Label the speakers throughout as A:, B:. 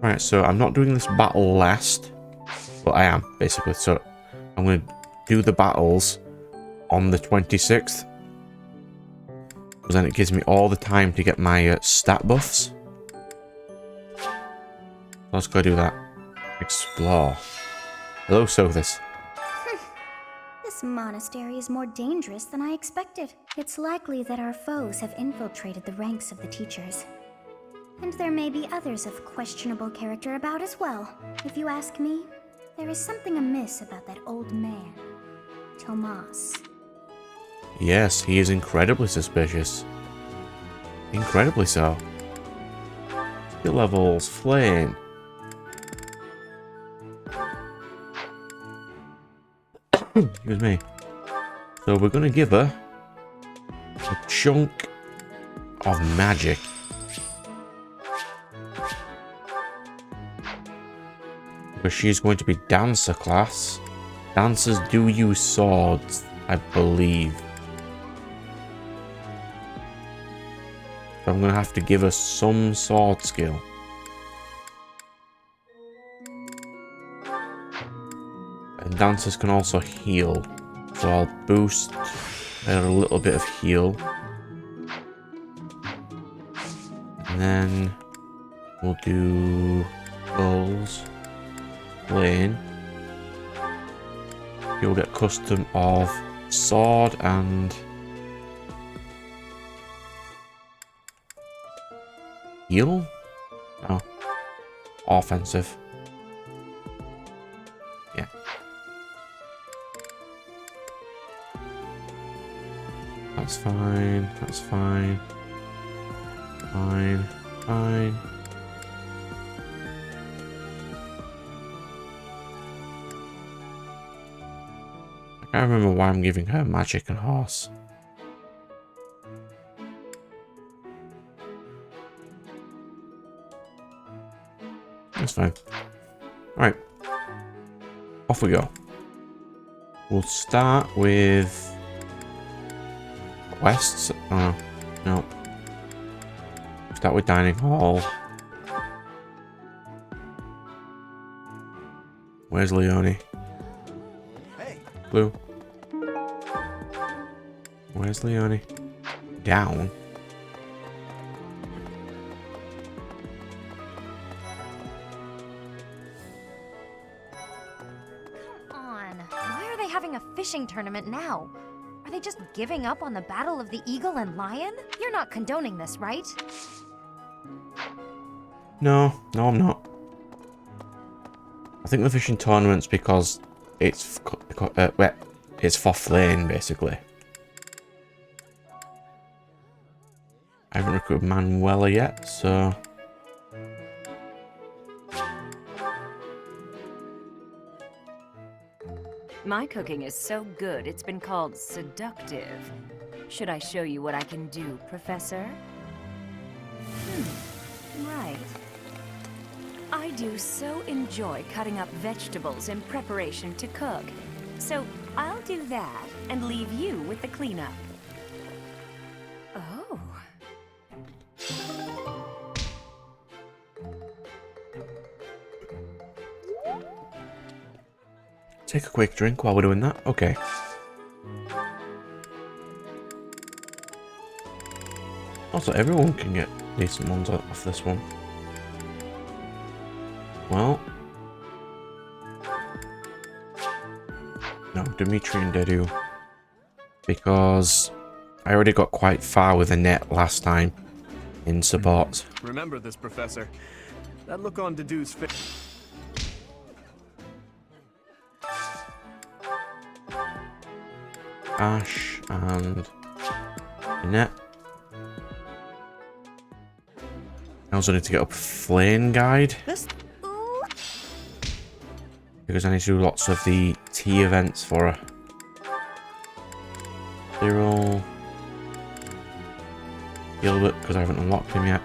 A: Right, so I'm not doing this battle last, but I am, basically. So I'm going to do the battles on the 26th. Because then it gives me all the time to get my stat buffs. Let's go do that. Explore. Hello, Sothis.
B: This monastery is more dangerous than I expected. It's likely that our foes have infiltrated the ranks of the teachers. And there may be others of questionable character about as well. If you ask me, there is something amiss about that old man, Tomas.
A: Yes, he is incredibly suspicious. Incredibly so. Skill levels, flame. Excuse me. So we're gonna give her a chunk of magic. Because she's going to be dancer class. Dancers do use swords, I believe. So I'm gonna have to give her some sword skill. And dancers can also heal. So I'll boost her a little bit of heal. And then we'll do goals. Lane. You'll get custom of sword and heal? No. Offensive. Yeah. That's fine. That's fine. Fine. Fine. I can't remember why I'm giving her magic and horse. That's fine. Alright. Off we go. We'll start with quests. Oh, no. Start with dining hall. Where's Leone?
C: Hey.
A: Blue. Where's Leone? Down.
D: Come on. Why are they having a fishing tournament now? Are they just giving up on the Battle of the Eagle and Lion? You're not condoning this, right?
A: No, I'm not. I think the fishing tournament's because it's it's for Flame, basically. I haven't recruited Manuela yet, so...
E: My cooking is so good, it's been called seductive. Should I show you what I can do, Professor? Right. I do so enjoy cutting up vegetables in preparation to cook. So I'll do that and leave you with the cleanup. Oh.
A: Take a quick drink while we're doing that. Okay. Also, everyone can get decent ones off this one. Well. No, Dimitri and Dedu. Because I already got quite far with a net last time in support.
C: Remember this, Professor. That look on Dedu's face.
A: Ash and Annette. I also need to get up Flame Guide. Because I need to do lots of the tea events for her. Cyril. Gilbert, because I haven't unlocked him yet.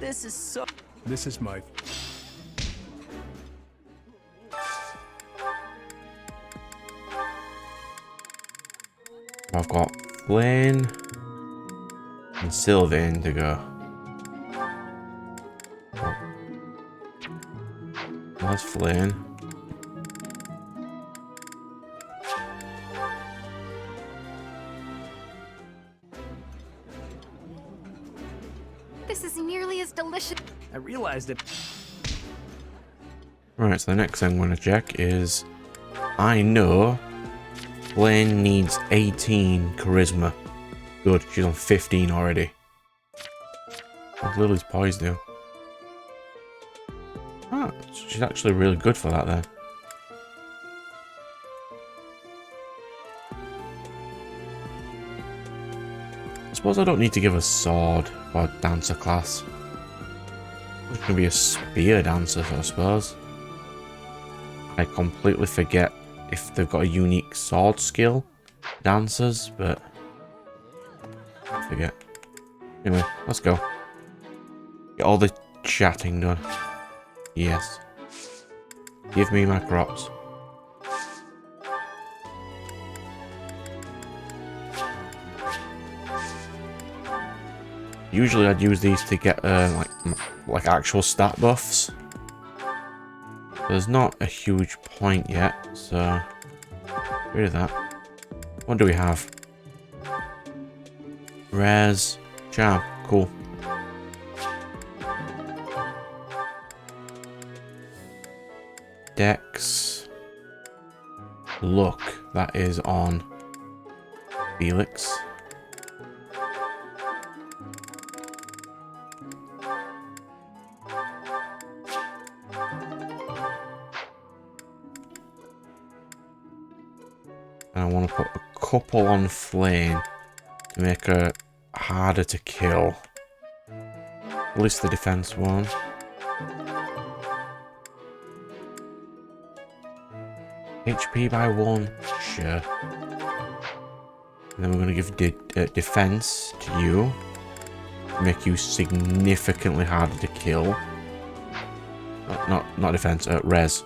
C: This is my...
A: I've got Flame. And silver indigo. Oh. That's flame.
D: This is nearly as delicious.
C: I realized it.
A: Right, so the next thing I'm going to check is... I know Blaine needs 18 charisma. Good, she's on 15 already. What's Lily's poise do? Ah, she's actually really good for that then. I suppose I don't need to give a sword for a dancer class. It's going to be a spear dancer, I suppose. I completely forget if they've got a unique sword skill, dancers, but I forget. Anyway, let's go. Get all the chatting done. Yes. Give me my props. Usually I'd use these to get like actual stat buffs. There's not a huge point yet, so get rid of that. What do we have? Res, charm, cool. Dex, look, that is on Felix. And I want to put a couple on Flame to make her harder to kill. At least the defense one. HP by 1, sure. And then we're going to give defense to you. Make you significantly harder to kill. Not defense, res.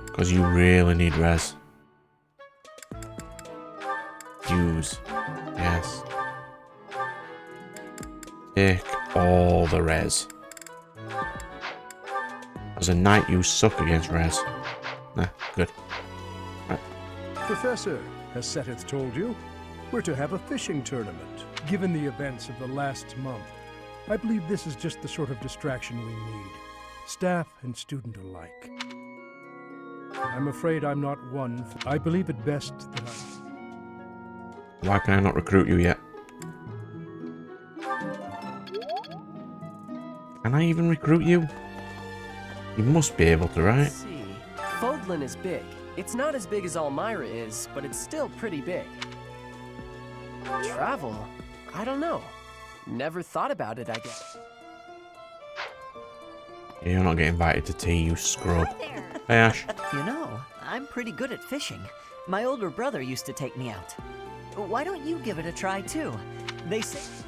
A: Because you really need res. Use. Yes. Take all the res. As a knight, you suck against res. Nah, good. Right.
C: Professor, has Seteth told you? We're to have a fishing tournament. Given the events of the last month, I believe this is just the sort of distraction we need. Staff and student alike. I'm afraid I'm not one. I believe it best that
A: Why can I not recruit you yet? Can I even recruit you? You must be able to, right?
F: Let's see. Fodlan is big. It's not as big as Almyra is, but it's still pretty big. Travel? I don't know. Never thought about it, I guess.
A: Yeah, you're not getting invited to tea, you scrub. Hey, Ash.
G: You know, I'm pretty good at fishing. My older brother used to take me out. Why don't you give it a try, too? They say...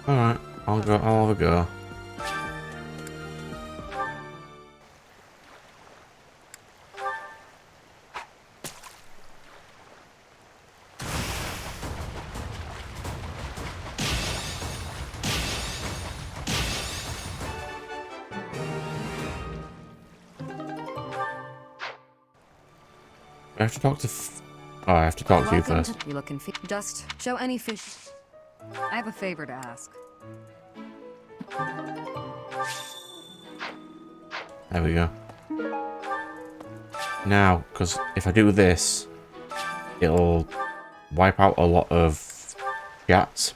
A: Alright, I'll have a go. I have to talk to I have to talk to you first.
D: You looking just show any fish. I have a favor to ask.
A: There we go. Now, because if I do this, it'll wipe out a lot of chats.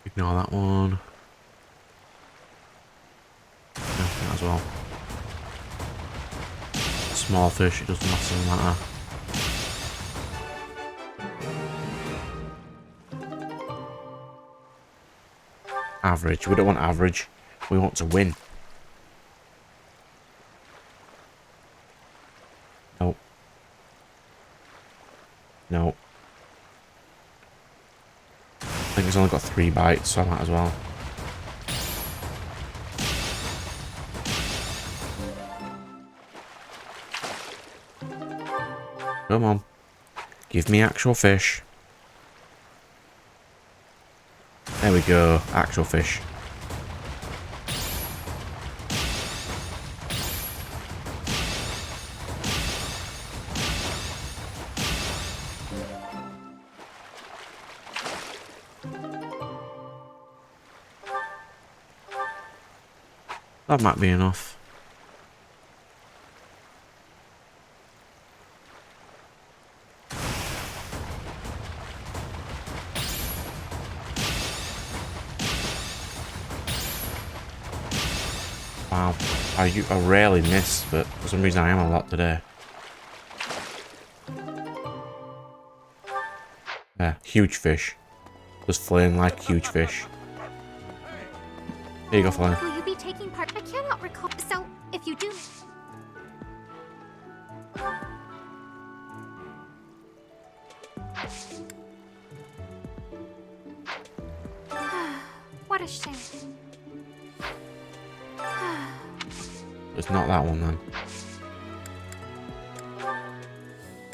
A: Ignore that one. That as well. Small fish, it doesn't massively matter. Average. We don't want average. We want to win. Nope. Nope. I think it's only got 3 bites, so I might as well. Come on. Give me actual fish. There we go. Actual fish. That might be enough. Wow. I rarely miss, but for some reason I am a lot today. Yeah, huge fish. Just flaying like huge fish. Here you go, Flame.
B: Will you be taking part? I cannot recall. So, if you do... What a shame.
A: It's not that one then.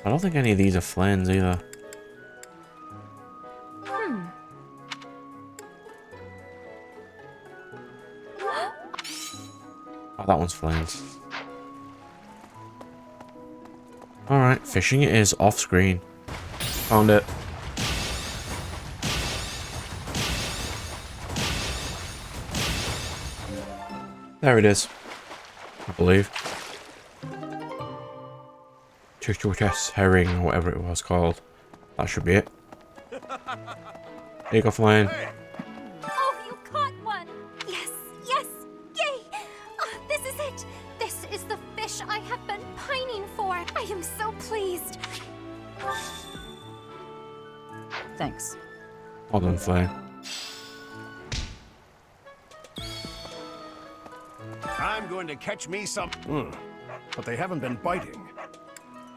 A: I don't think any of these are flames either. Oh, that one's flames. Alright, fishing it is off screen. Found it. There it is. I believe. Chess herring or whatever it was called. That should be it. There you go, flying.
B: Oh, you caught one! Yes, yes! Yay! Oh, this is it! This is the fish I have been pining for! I am so pleased!
E: Thanks.
A: Well done, flying.
H: I'm going to catch me some. But they haven't been biting.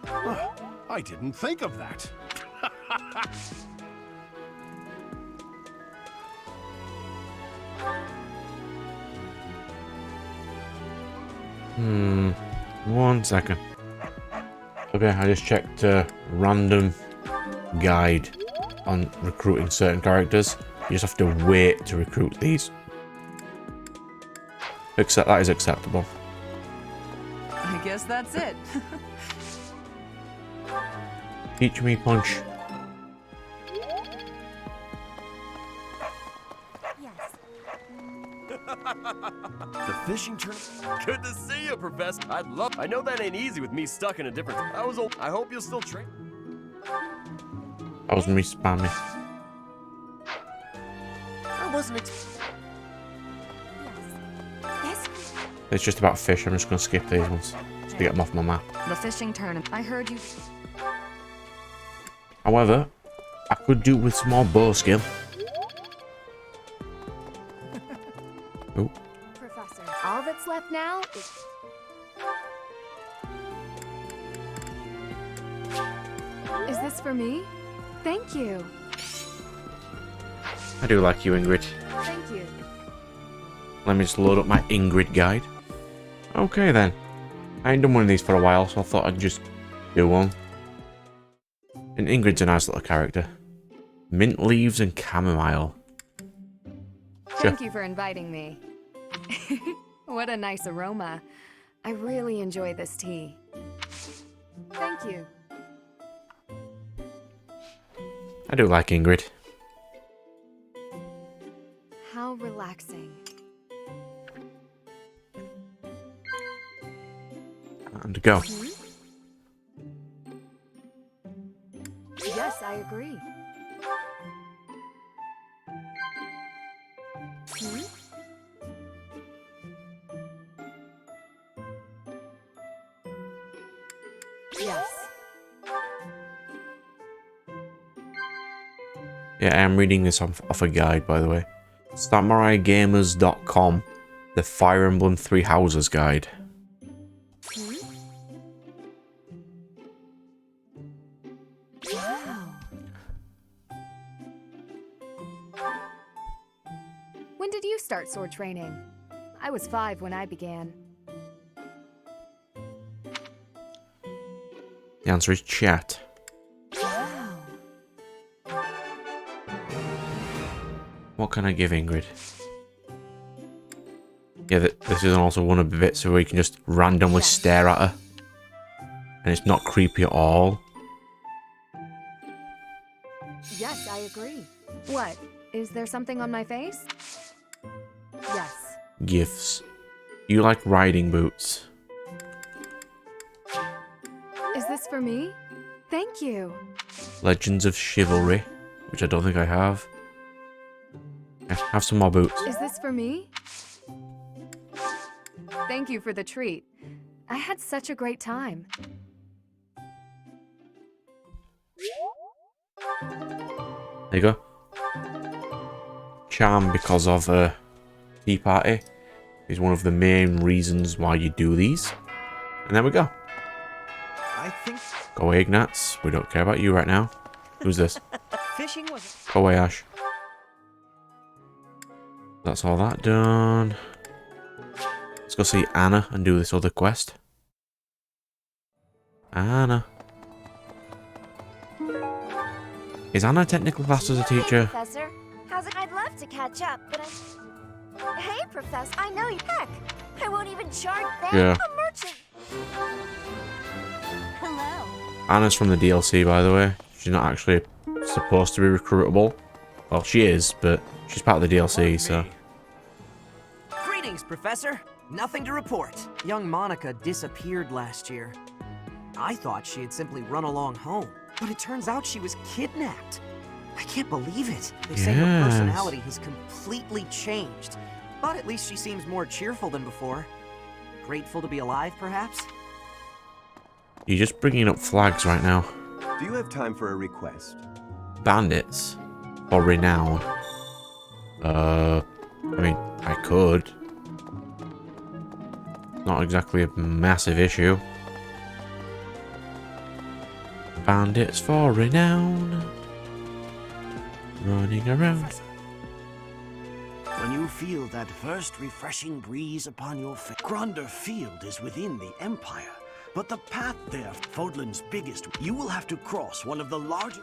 H: I didn't think of that.
A: One second. Okay, I just checked random guide on recruiting certain characters. You just have to wait to recruit these. Except that is acceptable.
E: I guess that's it.
A: Teach me punch.
F: The fishing tournament? Good to see you, Professor. I know that ain't easy with me stuck in a different... I hope you'll still train.
A: That was me spamming.
F: I wasn't
A: It's just about fish. I'm just going to skip these ones. Just to get them off my map.
D: The fishing tournament. I heard you.
A: However, I could do with some more bow skill. Oh.
D: Professor, all that's left now is...
I: Is this for me? Thank you.
A: I do like you, Ingrid.
I: Thank you.
A: Let me just load up my Ingrid guide. Okay then. I ain't done one of these for a while, so I thought I'd just do one. And Ingrid's a nice little character. Mint leaves and chamomile.
I: Thank you for inviting me. What a nice aroma. I really enjoy this tea. Thank you.
A: I do like Ingrid.
I: How relaxing.
A: And go.
I: Yes, I agree. Yes.
A: Yeah, I'm reading this off a guide, by the way. SamuraiGamers.com, the Fire Emblem Three Houses guide.
I: Wow. When did you start sword training? I was 5 when I began.
A: The answer is chat. What can I give Ingrid? Yeah, this is also one of the bits where you can just randomly stare at her. And it's not creepy at all.
I: Yes, I agree. What? Is there something on my face? Yes.
A: Gifts. You like riding boots.
I: Is this for me? Thank you.
A: Legends of Chivalry, which I don't think I have. Yeah, have some more boots.
I: Is this for me? Thank you for the treat. I had such a great time.
A: There you go. Charm because of Tea Party is one of the main reasons why you do these. And there we go.
G: I think
A: Go away, Ignatz. We don't care about you right now. Who's this?
G: fishing was...
A: Go away, Ash. That's all that done. Let's go see Anna and do this other quest. Anna. Is Anna technically classed as a teacher?
J: Hey, Professor. How's it? I'd love to catch up, but Hey, Professor. I know you. Heck, I won't even charge them.
A: Yeah.
J: A merchant. Hello.
A: Anna's from the DLC, by the way. She's not actually supposed to be recruitable. Well, she is, but she's part of the DLC, so...
G: Greetings, Professor. Nothing to report. Young Monica disappeared last year. I thought she had simply run along home, but it turns out she was kidnapped. I can't believe it. They say her
A: Yes.
G: personality has completely changed, but at least she seems more cheerful than before. Grateful to be alive, perhaps?
A: You're just bringing up flags right now.
K: Do you have time for a request?
A: Bandits. Or renown. I mean, I could. Not exactly a massive issue. Bandits for renown. Running around.
L: When you feel that first refreshing breeze upon your face, Gronder Field is within the Empire, but the path there, Fodlan's biggest, you will have to cross one of the largest...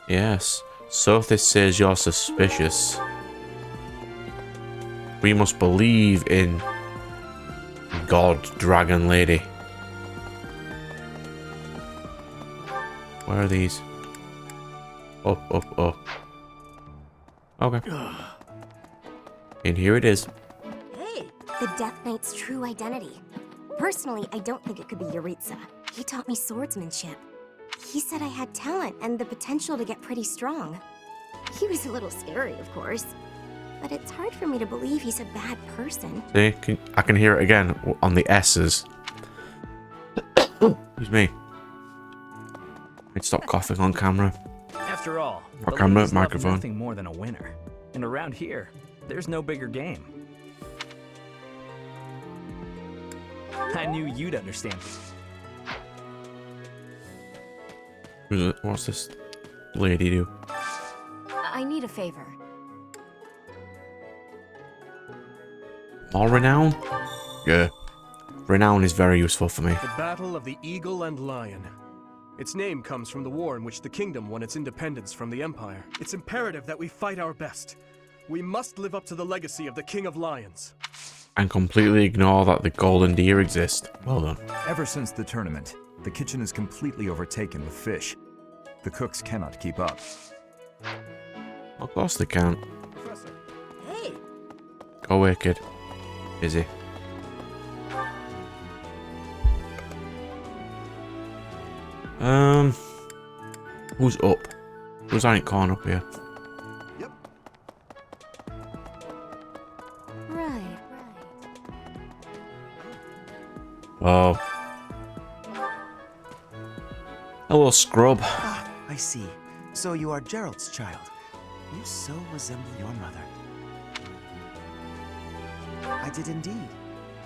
A: Yes. Sothis says you're suspicious. We must believe in God, Dragon Lady. Where are these? Up, up, up. Okay. And here it is.
J: Hey, the Death Knight's true identity. Personally, I don't think it could be Yaritza. He taught me swordsmanship. He said I had talent and the potential to get pretty strong. He was a little scary, of course. But it's hard for me to believe he's a bad person.
A: See, I can hear it again on the S's. Excuse me. I'd stop coughing on camera.
M: After all,
A: Not
M: the
A: camera,
M: ladies love
A: microphone.
M: nothing more than a winner. And around here, there's no bigger game. I knew you'd understand.
A: What's this lady do?
D: I need a favor.
A: More renown? Yeah. Renown is very useful for me.
C: The Battle of the Eagle and Lion. Its name comes from the war in which the kingdom won its independence from the Empire. It's imperative that we fight our best. We must live up to the legacy of the King of Lions.
A: And completely ignore that the golden deer exist. Well done.
N: Ever since the tournament, the kitchen is completely overtaken with fish. The cooks cannot keep up.
A: Of course they can.
L: Professor. Hey!
A: Go away, kid. Busy. Who's up? Who's Ain't Corn up here?
L: Yep.
J: Right.
A: Oh. Hello, scrub.
L: Ah, I see. So you are Gerald's child. You so resemble your mother. I did indeed.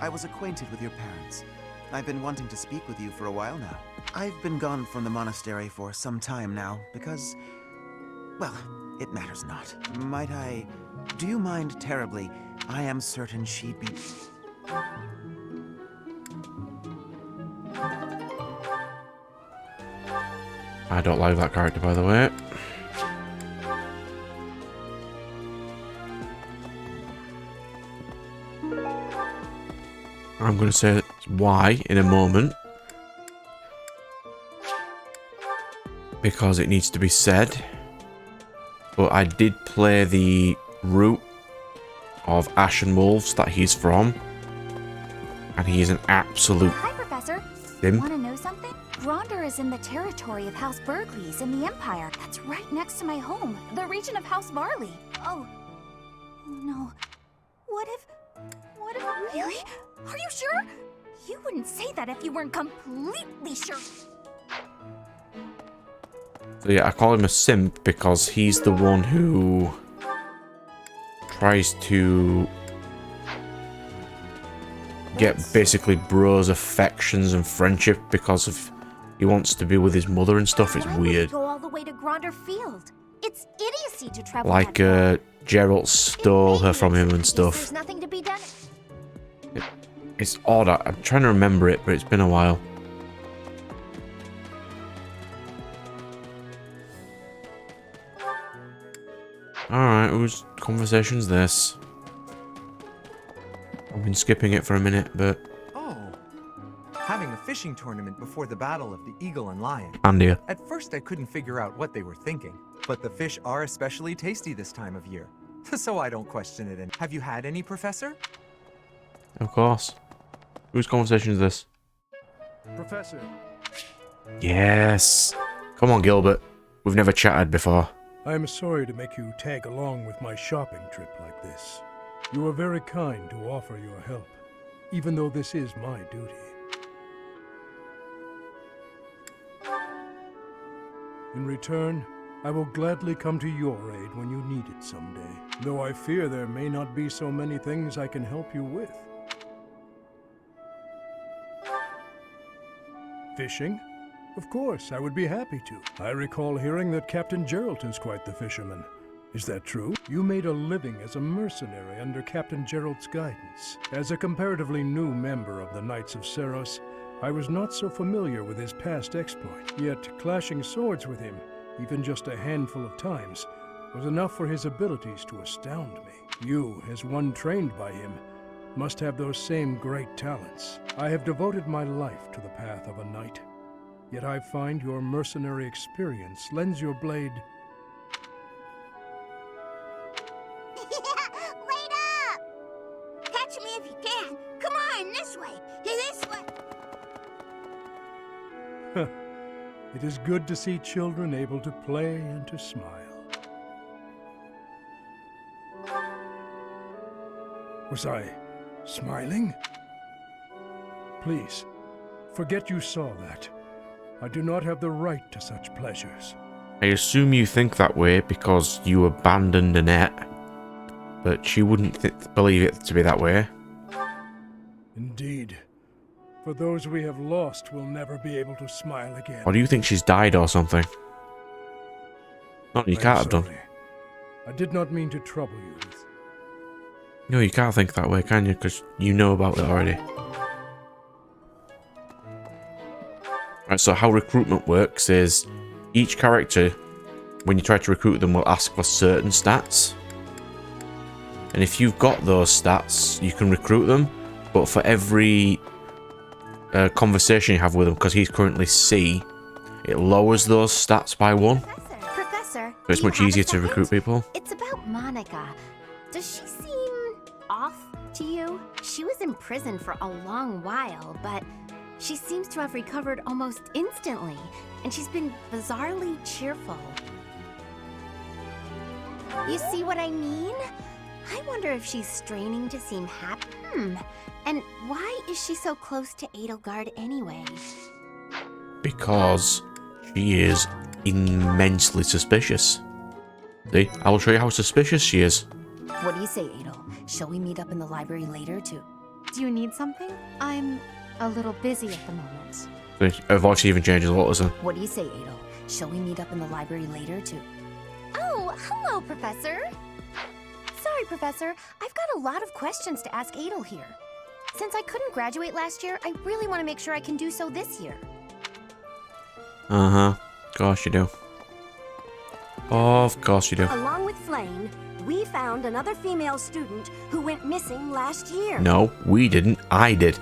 L: I was acquainted with your parents. I've been wanting to speak with you for a while now. I've been gone from the monastery for some time now because, well, it matters not. Might I... Do you mind terribly? I am certain she'd be...
A: I don't like that character, by the way. I'm going to say why in a moment. Because it needs to be said. But I did play the route of Ashen Wolves that he's from. And he is an absolute...
B: Hi, Professor.
A: Sim.
B: Want to know something? Gronder is in the territory of House Berkeley's in the Empire. That's right next to my home, the region of House Barley. Oh no. What if... Really? Are you sure? You wouldn't say that if you weren't completely sure.
A: So yeah, I call him a simp because he's the one who tries to get basically Bro's affections and friendship because of he wants to be with his mother and stuff. It's weird.
B: Go all the way to Gronder Field. It's idiocy to travel
A: Like
B: that far.
A: Geralt stole her from him and
B: There's
A: stuff.
B: nothing to be done.
A: It's odd. I'm trying to remember it, but it's been a while. Alright, whose conversation's this? I've been skipping it for a minute, but...
O: Oh, having a fishing tournament before the Battle of the Eagle and Lion.
A: Andia.
O: At first I couldn't figure out what they were thinking, but the fish are especially tasty this time of year. So I don't question it. And have you had any, Professor?
A: Of course. Whose conversation is this?
C: Professor.
A: Yes! Come on, Gilbert. We've never chatted before.
C: I am sorry to make you tag along with my shopping trip like this. You are very kind to offer your help, even though this is my duty. In return, I will gladly come to your aid when you need it someday, though I fear there may not be so many things I can help you with. Fishing? Of course, I would be happy to. I recall hearing that Captain Geralt is quite the fisherman. Is that true? You made a living as a mercenary under Captain Geralt's guidance. As a comparatively new member of the Knights of Seros, I was not so familiar with his past exploit. Yet clashing swords with him, even just a handful of times, was enough for his abilities to astound me. You, as one trained by him, must have those same great talents. I have devoted my life to the path of a knight. Yet I find your mercenary experience lends your blade...
B: Wait up! Catch me if you can. Come on, this way. This way.
C: It is good to see children able to play and to smile. Was I smiling? Please, forget you saw that. I do not have the right to such pleasures.
A: I assume you think that way because you abandoned Annette, but she wouldn't believe it to be that way.
C: Indeed. For those we have lost will never be able to smile again.
A: Or do you think she's died or something? No, you can't have done.
C: I did not mean to trouble you.
A: No, you can't think that way, can you? Because you know about it already. Right, so how recruitment works is each character, when you try to recruit them, will ask for certain stats. And if you've got those stats, you can recruit them. But for every conversation you have with him, because he's currently C, it lowers those stats by 1.
B: Professor,
A: So it's much easier to recruit people.
B: It's about Monica. Does she seem off to you? She was in prison for a long while, but she seems to have recovered almost instantly, and she's been bizarrely cheerful. You see what I mean? I wonder if she's straining to seem happy. And why is she so close to Edelgard anyway?
A: Because she is immensely suspicious. See, I will show you how suspicious she is.
D: What do you say, Adel? Shall we meet up in the library later to... Do you need something? I'm a little busy at the moment.
A: Her voice even changes a lot, doesn't it?
D: What do you say, Adel? Shall we meet up in the library later to...
B: Oh, hello, Professor. Sorry, Professor. I've got a lot of questions to ask Adel here. Since I couldn't graduate last year, I really want to make sure I can do so this year.
A: Uh-huh. Of course you do. Of course you do.
J: Along with Flame, we found another female student who went missing last year.
A: No, we didn't. I did.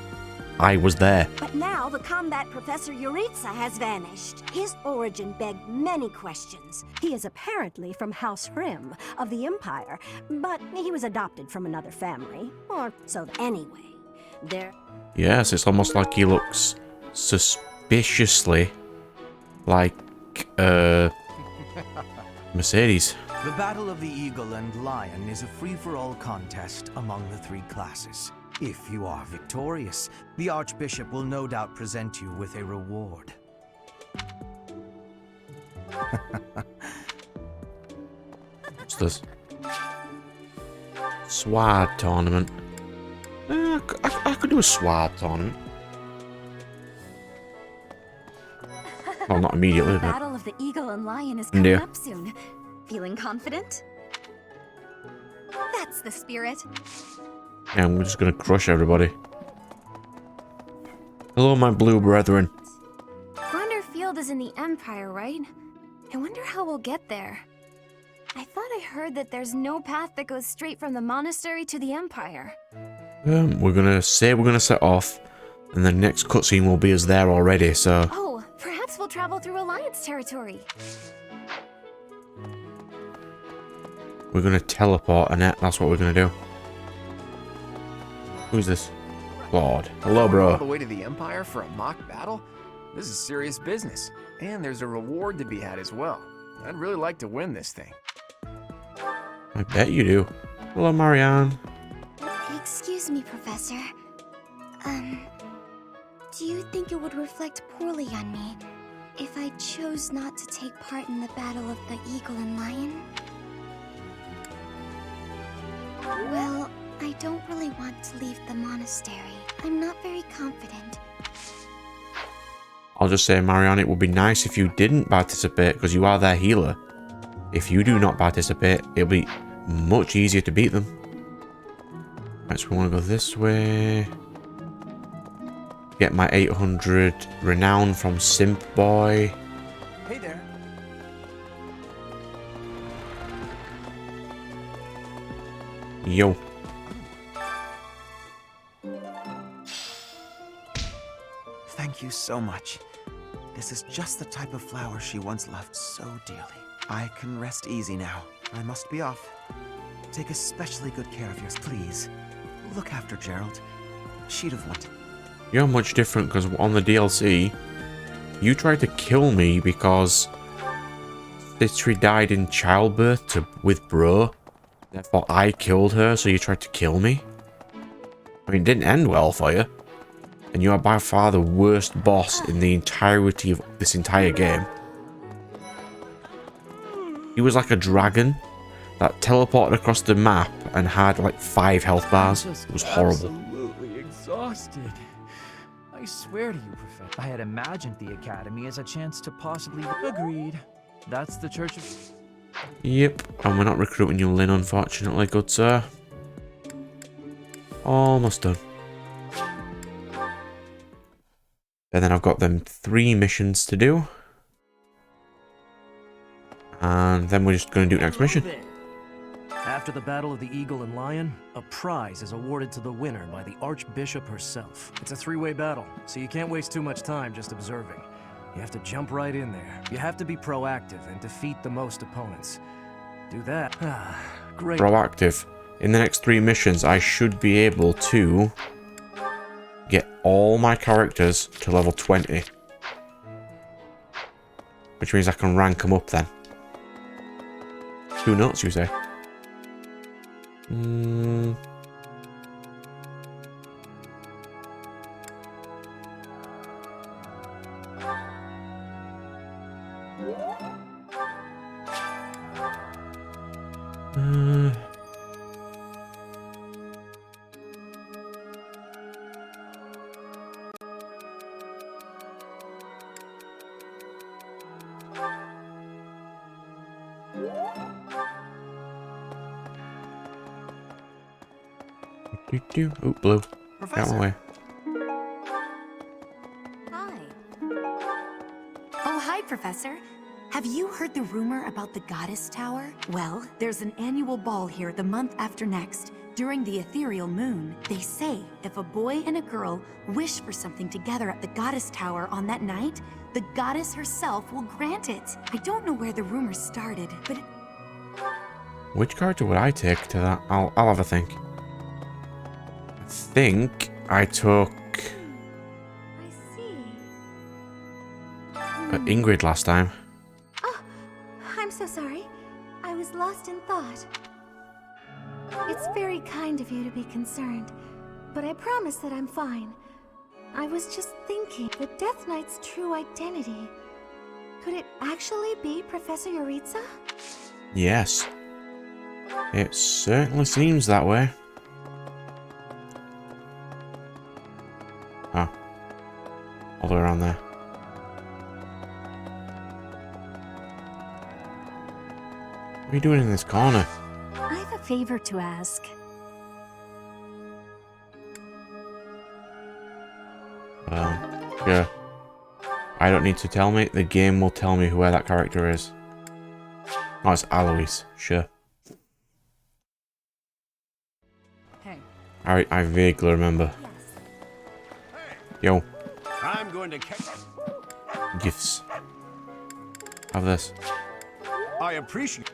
A: I was there.
J: But now the combat Professor Yuritsa has vanished. His origin begged many questions. He is apparently from House Hrim of the Empire, but he was adopted from another family. Or so anyway. There.
A: Yes, it's almost like he looks suspiciously like, Mercedes.
P: The Battle of the Eagle and Lion is a free-for-all contest among the 3 classes. If you are victorious, the Archbishop will no doubt present you with a reward.
A: What's this? Sword tournament. I could do a sword tournament. Well, not immediately,
B: The
A: but...
B: Battle of the Eagle and Lion is coming up soon. Feeling confident? That's the spirit.
A: Yeah, I'm just gonna crush everybody. Hello, my blue brethren.
B: Grinder Field is in the Empire, right? I wonder how we'll get there. I thought I heard that there's no path that goes straight from the monastery to the Empire.
A: We're gonna set off, and the next cutscene will be us there already, so...
B: Oh, perhaps we'll travel through Alliance territory.
A: We're gonna teleport, Annette. That's what we're gonna do. Who's this? Claude. Hello,
Q: All
A: bro.
Q: the way to the Empire for a mock battle? This is serious business. And there's a reward to be had as well. I'd really like to win this thing.
A: I bet you do. Hello, Marianne.
B: Excuse me, Professor. Do you think it would reflect poorly on me if I chose not to take part in the Battle of the Eagle and Lion? Well, I don't really want to leave the monastery. I'm not very confident.
A: I'll just say, Marianne, it would be nice if you didn't participate, because you are their healer. If you do not participate, it'll be much easier to beat them. Right, so we want to go this way. Get my 800 renown from Simp Boy.
O: Hey there.
A: Yo.
L: Thank you so much. This is just the type of flower she once loved so dearly. I can rest easy now. I must be off. Take especially good care of yours, please. Look after Gerald. She'd have wanted.
A: You're much different, because on the DLC, you tried to kill me because Dimitri died in childbirth with Bro. Therefore, I killed her, so you tried to kill me. I mean, it didn't end well for you. And you are by far the worst boss in the entirety of this entire game. He was like a dragon that teleported across the map and had like 5 health bars. It was horrible.
M: Absolutely exhausted. I swear to you, Professor, I had imagined the Academy as a chance to possibly... Agreed. That's the Church of...
A: Yep, and we're not recruiting you, Lynn, unfortunately, good sir. Almost done. And then I've got them 3 missions to do. And then we're just going to do next mission.
R: After the Battle of the Eagle and Lion, a prize is awarded to the winner by the Archbishop herself. It's a 3-way battle, so you can't waste too much time just observing. You have to jump right in there. You have to be proactive and defeat the most opponents. Do that. Great.
A: Proactive. In the next 3 missions, I should be able to get all my characters to level 20. Which means I can rank them up then. 2 nuts, you say? Ooh, blue. Get out of my way.
B: Hi. Oh, hi, Professor.
S: Have you heard the rumor about the Goddess Tower? Well, there's an annual ball here the month after next, during the ethereal moon. They say if a boy and a girl wish for something together at the Goddess Tower on that night, the goddess herself will grant it. I don't know where the rumor started, but
A: Which character would I take to that? I'll have a think. I think I took Ingrid last time.
B: Oh, I'm so sorry. I was lost in thought. It's very kind of you to be concerned, but I promise that I'm fine. I was just thinking, the Death Knight's true identity. Could it actually be Professor Yuritsa?
A: Yes. It certainly seems that way. Ah. All the way around there. What are you doing in this corner?
E: I have a favor to ask.
A: Yeah. I don't need to tell me. The game will tell me where that character is. Oh, it's Alois. Sure.
E: Hey.
A: I vaguely remember. Yo.
H: I'm going to catch...
A: Gifts. Have this.
H: I appreciate...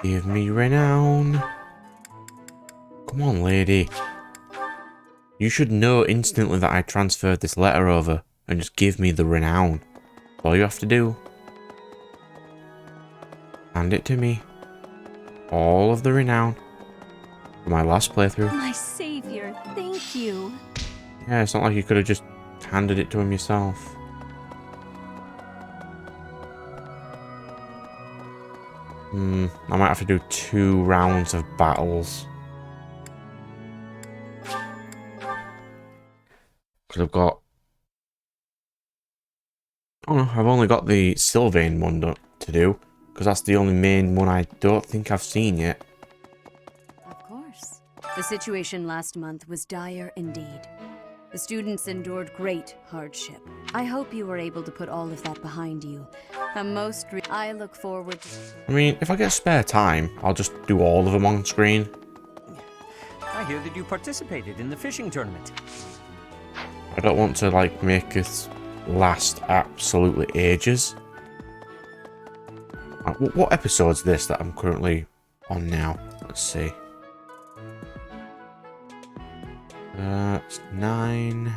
A: Give me renown. Come on, lady. You should know instantly that I transferred this letter over and just give me the renown. That's all you have to do. Hand it to me. All of the renown. For my last playthrough.
E: My savior, thank you.
A: Yeah, it's not like you could have just handed it to him yourself. I might have to do 2 rounds of battles. Because I've got... Oh no, I've only got the Sylvain one to do. Because that's the only main one I don't think I've seen yet.
T: Of course. The situation last month was dire indeed. The students endured great hardship. I hope you were able to put all of that behind you. I look forward to...
A: I mean, if I get spare time, I'll just do all of them on screen.
U: I hear that you participated in the fishing tournament.
A: I don't want to, like, make it last absolutely ages. What episode's this that I'm currently on now? Let's see. It's 9.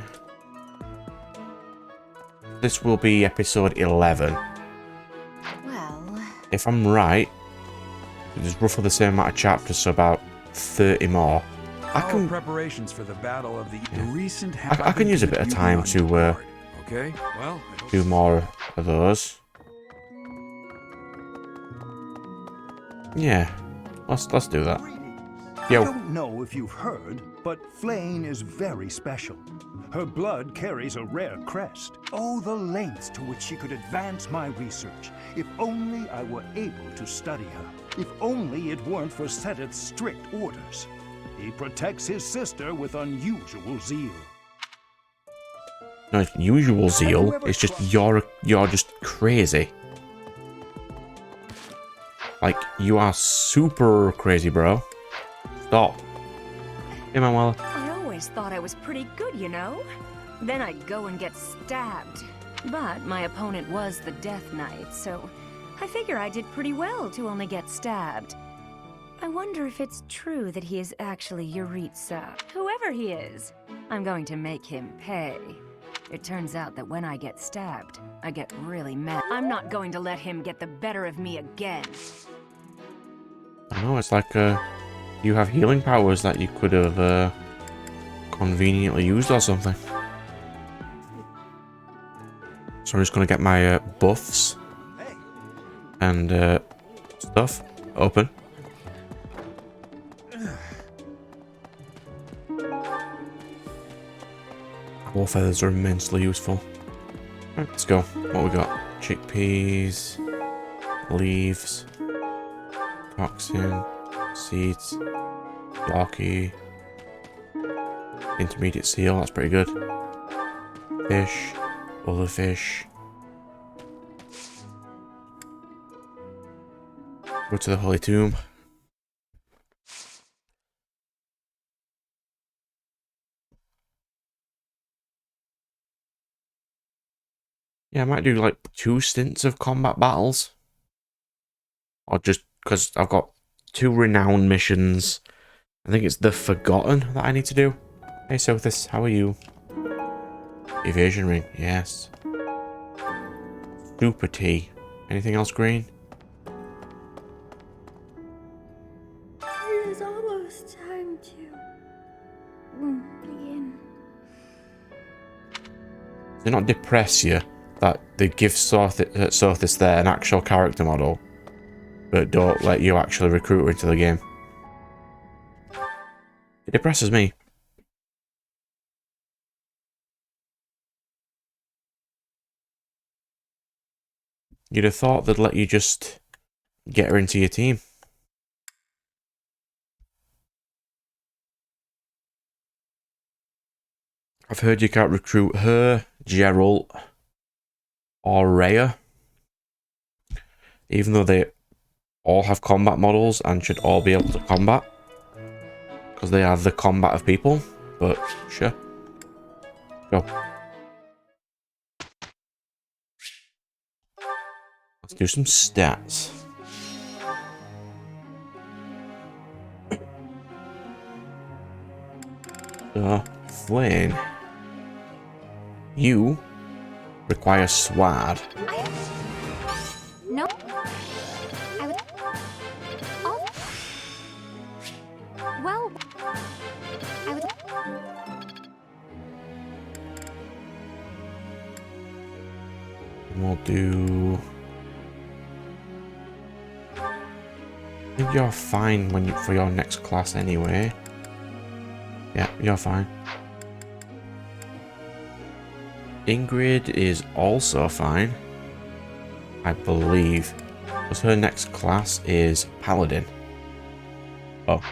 A: This will be episode 11.
T: Well...
A: If I'm right, there's roughly the same amount of chapters, so about 30 more. I can
V: preparations for the battle of the recent.
A: I can use a bit of time to
V: Okay. Well,
A: do more of those. Yeah, let's do that. Yo.
W: I don't know if you've heard, but Flane is very special. Her blood carries a rare crest. Oh, the lengths to which she could advance my research. If only I were able to study her. If only it weren't for Seteth's strict orders. He protects his sister with unusual zeal.
A: No, it's usual zeal. It's just you're just crazy. Like, you are super crazy, bro. Stop. Hey, Manuela.
E: I always thought I was pretty good, you know? Then I'd go and get stabbed. But my opponent was the Death Knight, so I figure I did pretty well to only get stabbed. I wonder if it's true that he is actually Yuritsa. Whoever he is, I'm going to make him pay. It turns out that when I get stabbed, I get really mad. I'm not going to let him get the better of me again.
A: I don't know, it's like you have healing powers that you could have conveniently used or something. So I'm just going to get my buffs and stuff open. War feathers are immensely useful. Right, let's go. What we got? Chickpeas, leaves, toxin, seeds, blocky, intermediate seal, that's pretty good. Fish, other fish, Go to the Holy Tomb. Yeah, I might do like 2 stints of combat battles. Or just because I've got 2 renowned missions. I think it's the Forgotten that I need to do. Hey Sothis, how are you? Evasion ring, yes. Super tea. Anything else green?
B: It is almost time to begin.
A: Does it not depress you that they give Sothis there an actual character model, but don't let you actually recruit her into the game? It depresses me. You'd have thought they'd let you just get her into your team. I've heard you can't recruit her, Geralt, or Rhea, even though they all have combat models and should all be able to combat, because they are the combat of people, but sure. Go. Let's do some stats. Flynn, you require sword.
D: No. I would. Oh. Well. I would.
A: We'll do. I think you're fine for your next class anyway. Yeah, you're fine. Ingrid is also fine, I believe, because her next class is Paladin. Oh,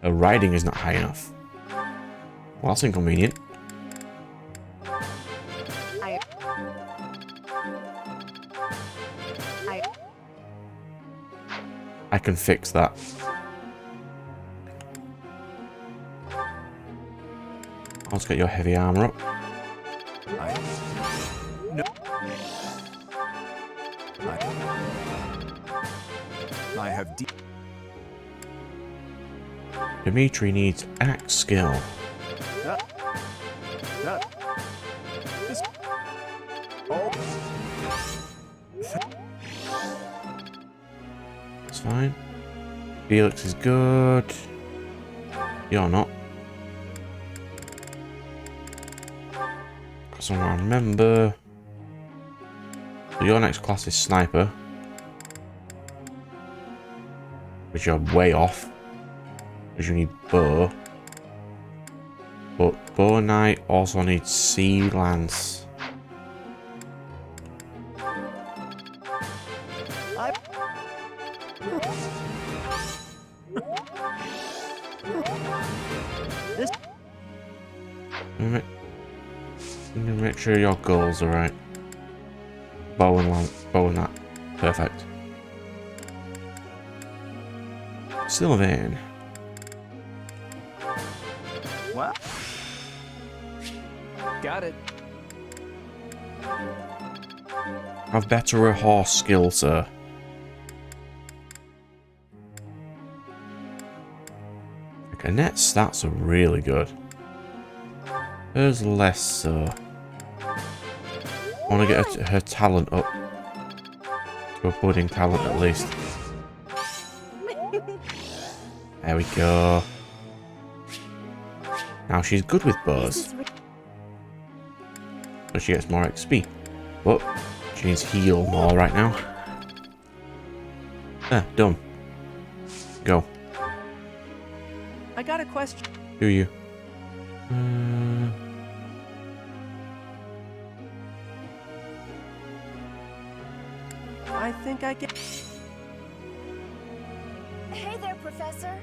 A: her riding is not high enough. Well, that's inconvenient. I can fix that. Let's get your heavy armor up.
N: I have
A: Dimitri needs axe skill. That's fine. Felix is good. You're not. Because I remember. So your next class is Sniper. Which you're way off. Because you need Bow. But Bow Knight also needs Sea Lance. Make sure your goals are right. Bow and that. Perfect. Sylvain.
M: What? Got it.
A: Have better a horse skill, sir. Like Annette's stats are really good. Hers less so. I want to get her talent up to a budding talent at least. There we go. Now she's good with bows. So she gets more XP. But she needs heal more right now. There, done. Go.
R: I got a question.
A: Do you?
R: I think I get.
D: Hey there, Professor.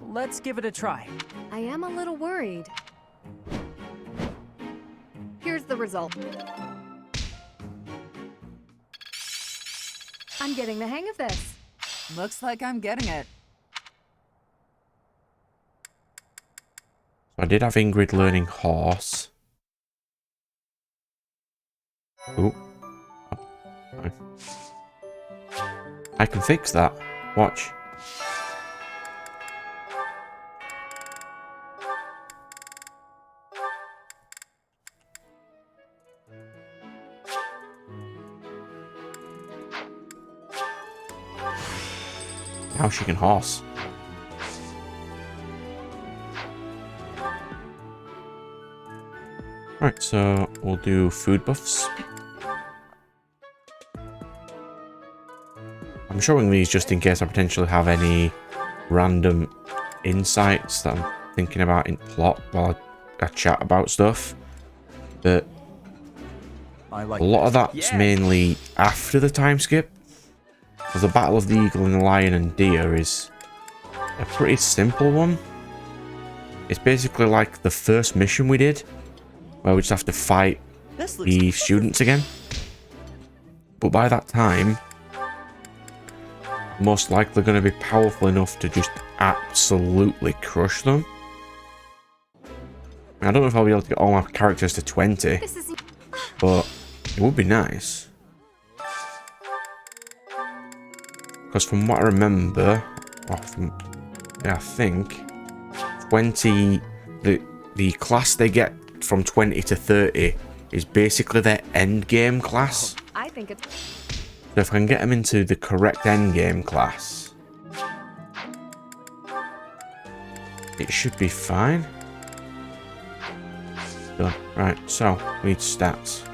R: Let's give it a try.
T: I am a little worried.
D: the result. I'm getting the hang of this.
F: Looks like I'm getting it.
A: So I did have Ingrid learning horse. Ooh. Oh. I can fix that. Watch. Now she can horse. Right, so we'll do food buffs. I'm showing these just in case I potentially have any random insights that I'm thinking about in plot while I chat about stuff. But
N: I like
A: a lot of
N: this.
A: that's
N: Yeah.
A: mainly after the time skip. Because the Battle of the Eagle and the Lion and Deer is a pretty simple one. It's basically like the first mission we did, where we just have to fight the students again. But by that time, most likely going to be powerful enough to just absolutely crush them. I don't know if I'll be able to get all my characters to 20, but it would be nice. Because from what I remember, I think 20, the class they get from 20 to 30 is basically their end game class.
D: I think it's...
A: So if I can get them into the correct end game class, it should be fine. Done. Right, so we need stats.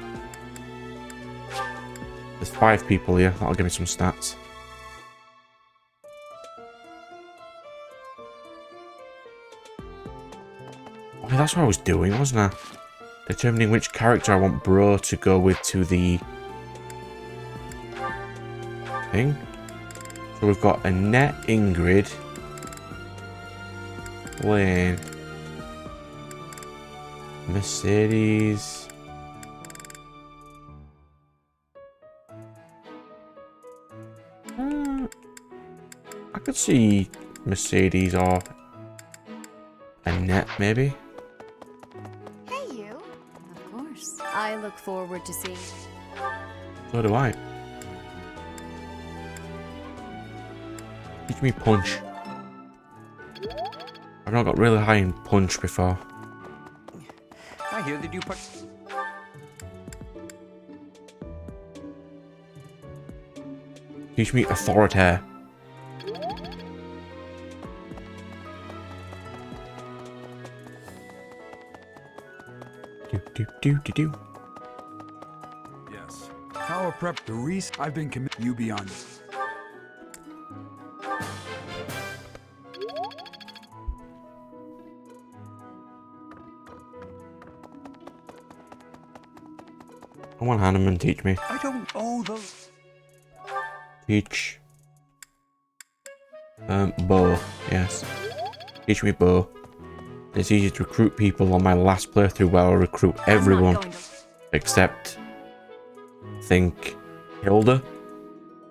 A: There's 5 people here, that'll give me some stats. Oh, that's what I was doing, wasn't I? Determining which character I want Bro to go with to the thing. So we've got Annette, Ingrid, Lane, Mercedes. I could see Mercedes or Annette, maybe.
T: Hey, you. Of course. I look forward to seeing.
A: So do I. Teach me punch. I've not got really high in punch before.
U: I hear that you
A: Teach me authoritaire. Do.
V: Yes. Power prep the I've been committed. You beyond it.
A: I want Hanneman teach me.
V: I don't owe the...
A: Teach. Bow. Yes. Teach me bow. It's easy to recruit people on my last playthrough where I'll recruit everyone except, I think, Hilda.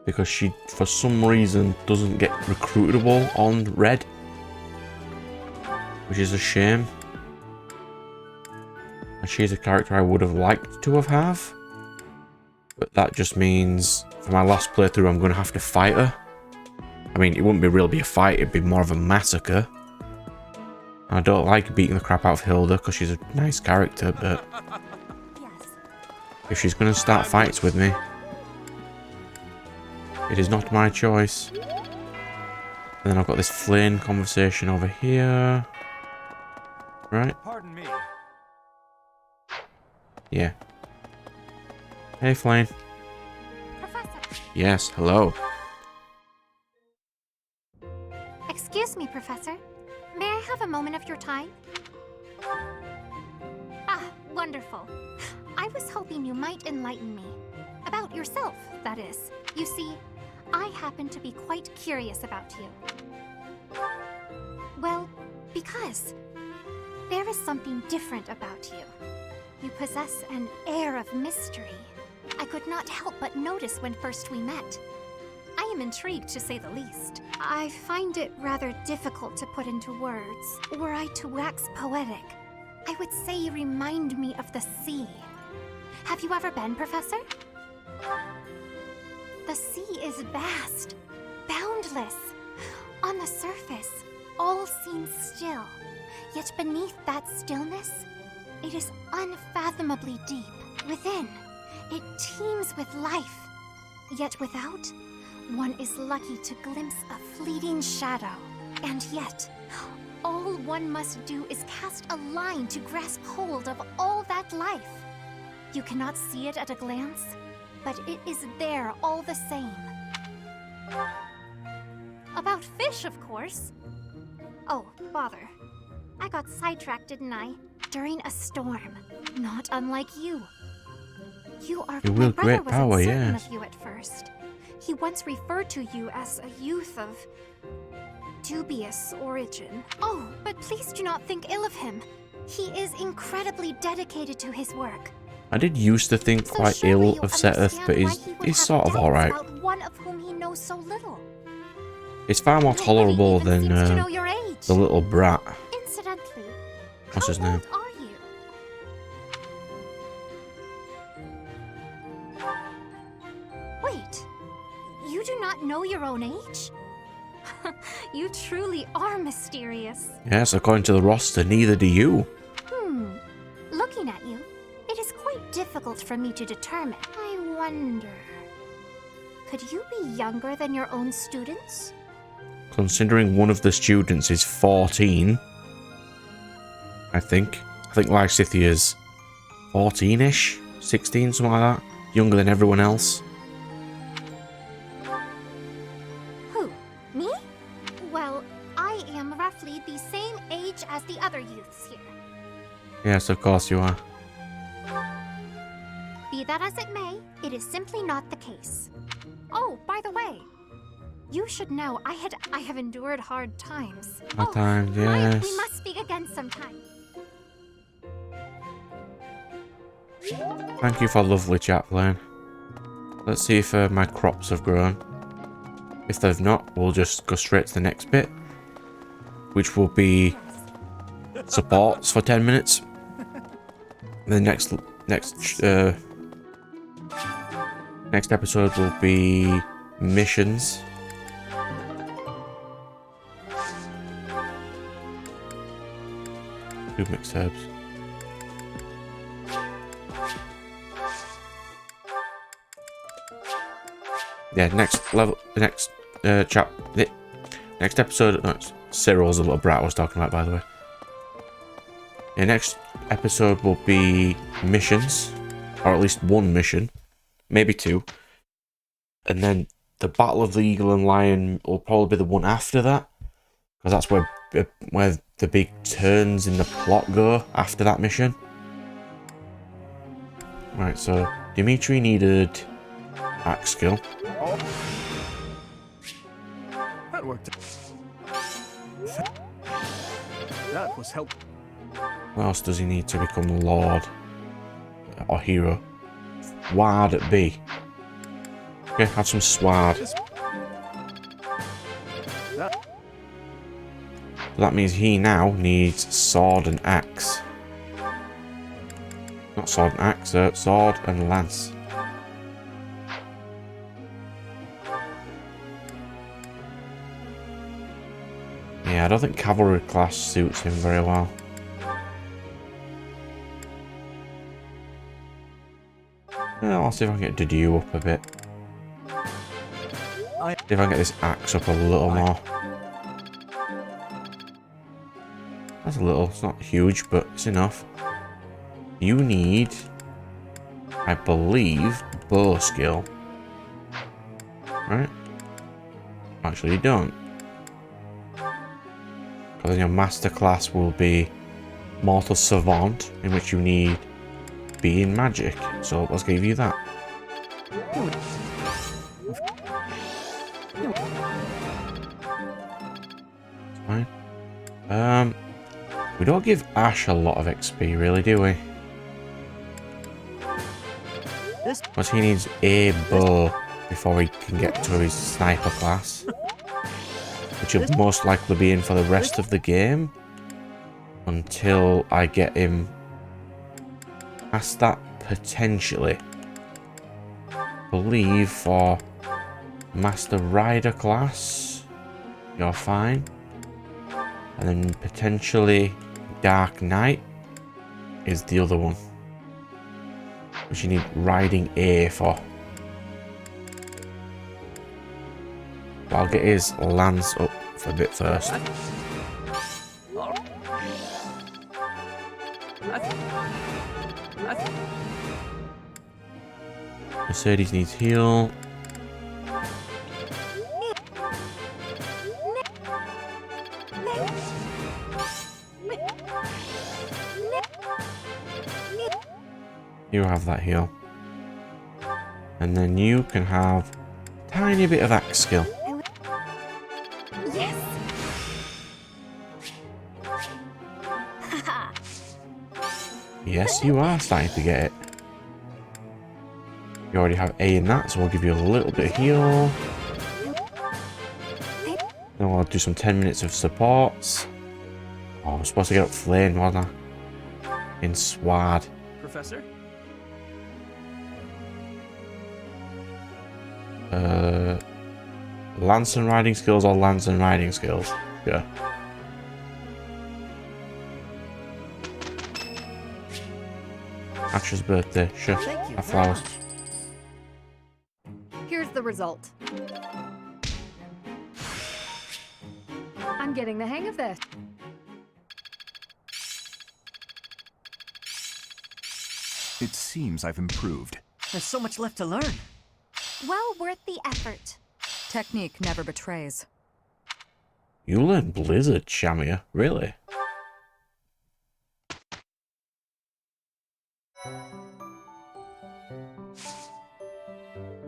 A: Because she, for some reason, doesn't get recruitable on red. Which is a shame. And she's a character I would have liked to have. But that just means, for my last playthrough, I'm going to have to fight her. I mean, it wouldn't really be a fight, it'd be more of a massacre. I don't like beating the crap out of Hilda because she's a nice character, but if she's going to start fights with me, it is not my choice. And then I've got this Flynn conversation over here. Right?
O: Pardon me.
A: Yeah. Hey, Flynn.
B: Professor.
A: Yes, hello.
B: Excuse me, Professor. May I have a moment of your time? Ah, wonderful. I was hoping you might enlighten me. About yourself, that is. You see, I happen to be quite curious about you. Well, because there is something different about you. You possess an air of mystery. I could not help but notice when first we met. I am intrigued, to say the least. I find it rather difficult to put into words. Were I to wax poetic, I would say you remind me of the sea. Have you ever been, Professor? The sea is vast, boundless. On the surface, all seems still. Yet beneath that stillness, it is unfathomably deep. Within, it teems with life. Yet without, one is lucky to glimpse a fleeting shadow. And yet, all one must do is cast a line to grasp hold of all that life. You cannot see it at a glance, but it is there all the same. About fish, of course. Oh, bother. I got sidetracked, didn't I? During a storm. Not unlike you. You are...
A: You
B: My
A: wield
B: brother
A: great
B: wasn't
A: power,
B: certain
A: yes.
B: of you at first. He once referred to you as a youth of dubious origin. Oh, but please do not think ill of him. He is incredibly dedicated to his work.
A: I did used to think
B: So
A: quite
B: surely
A: ill
B: you
A: of Seth,
B: understand
A: but
B: why
A: he's
B: he would
A: he's
B: have
A: sort of
B: doubts
A: alright.
B: about one of whom he knows so little.
A: It's far more tolerable than
B: seems to know your age.
A: the little brat.
B: Incidentally,
A: What's his name?
B: are you? Wait, you do not know your own age? You truly are mysterious.
A: Yes, according to the roster, neither do you.
B: Looking at you, it is quite difficult for me to determine. I wonder... Could you be younger than your own students?
A: Considering one of the students is 14, I think. I think Lysithia's 14-ish, 16, something like that. Younger than everyone else.
B: Who? Me? Well, I am roughly the same age as the other youths here.
A: Yes, of course you are.
B: Be that as it may, it is simply not the case. Oh, by the way, you should know I have endured hard times.
A: Hard times, yes.
B: We must speak again sometime.
A: Thank you for lovely chat, Blaine. Let's see if my crops have grown. If they've not, we'll just go straight to the next bit, which will be supports for 10 minutes. The next episode will be missions. Two mixed herbs. Yeah, next level, the next next episode. No, Cyril's a little brat I was talking about, by the way. The next episode will be missions, or at least one mission, maybe two, and then the Battle of the Eagle and Lion will probably be the one after that, because that's where the big turns in the plot go after that mission. Right, so Dimitri needed axe skill.
H: That worked. That was helpful.
A: What else does he need to become Lord or Hero? Sword at B. Okay, have some sword. That means he now needs sword and axe. Not sword and axe, sword and lance. Yeah, I don't think cavalry class suits him very well. I'll see if I can get Didu up a bit. See if I can get this axe up a little more. That's a little, it's not huge, but it's enough. You need, I believe, bow skill. Right? Actually, you don't. Because then your master class will be Mortal Savant, in which you need being magic. So let's give you that. It's fine. We don't give Ash a lot of XP, really, do we?
R: This
A: Because he needs a bow before he can get to his sniper class. Which he'll most likely be in for the rest of the game. Until I get him past that, potentially. I believe for Master Rider class, you're fine. And then potentially Dark Knight is the other one. Which you need Riding A for. But I'll get his lance up for a bit first. Mercedes needs heal. You have that heal. And then you can have a tiny bit of axe skill.
J: Yes!
A: Yes, you are starting to get it. You already have A in that, so we'll give you a little bit of heal. Then we'll do some 10 minutes of supports. Oh, I'm supposed to get up Flame, wasn't I? In Swad.
R: Professor?
A: Lance and riding skills or lance and riding skills? Yeah. Asher's birthday, sure. Have flowers.
D: Here's the result. I'm getting the hang of this.
N: It seems I've improved.
F: There's so much left to learn.
D: Well worth the effort.
E: Technique never betrays.
A: You learned Blizzard, Shamia? Really?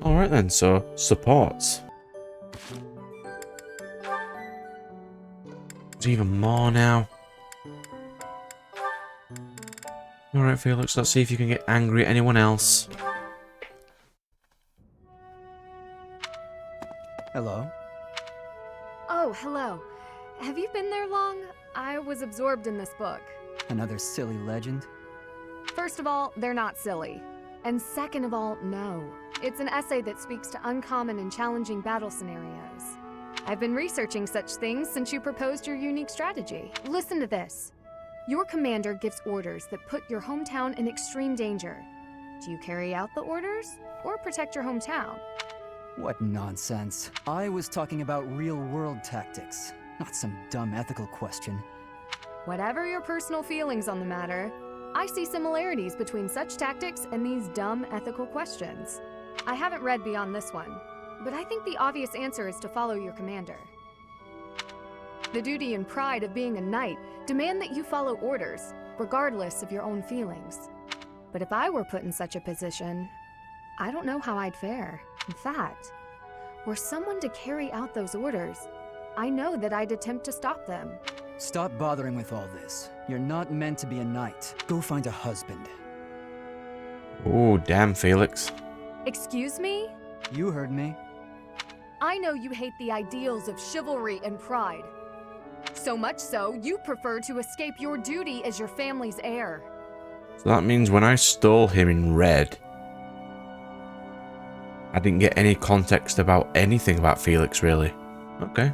A: Alright then, so supports. There's even more now. Alright, Felix, let's see if you can get angry at anyone else.
M: Hello?
D: Oh, hello. Have you been there long? I was absorbed in this book.
M: Another silly legend?
D: First of all, they're not silly. And second of all, no. It's an essay that speaks to uncommon and challenging battle scenarios. I've been researching such things since you proposed your unique strategy. Listen to this. Your commander gives orders that put your hometown in extreme danger. Do you carry out the orders or protect your hometown?
M: What nonsense. I was talking about real-world tactics, not some dumb ethical question.
D: Whatever your personal feelings on the matter, I see similarities between such tactics and these dumb ethical questions. I haven't read beyond this one, but I think the obvious answer is to follow your commander. The duty and pride of being a knight demand that you follow orders, regardless of your own feelings. But if I were put in such a position, I don't know how I'd fare. In fact, were someone to carry out those orders, I know that I'd attempt to stop them.
M: Stop bothering with all this. You're not meant to be a knight. Go find a husband.
A: Oh, damn, Felix.
D: Excuse me?
M: You heard me.
D: I know you hate the ideals of chivalry and pride. So much so, you prefer to escape your duty as your family's heir.
A: So that means when I stole him in red, I didn't get any context about anything about Felix, really. Okay.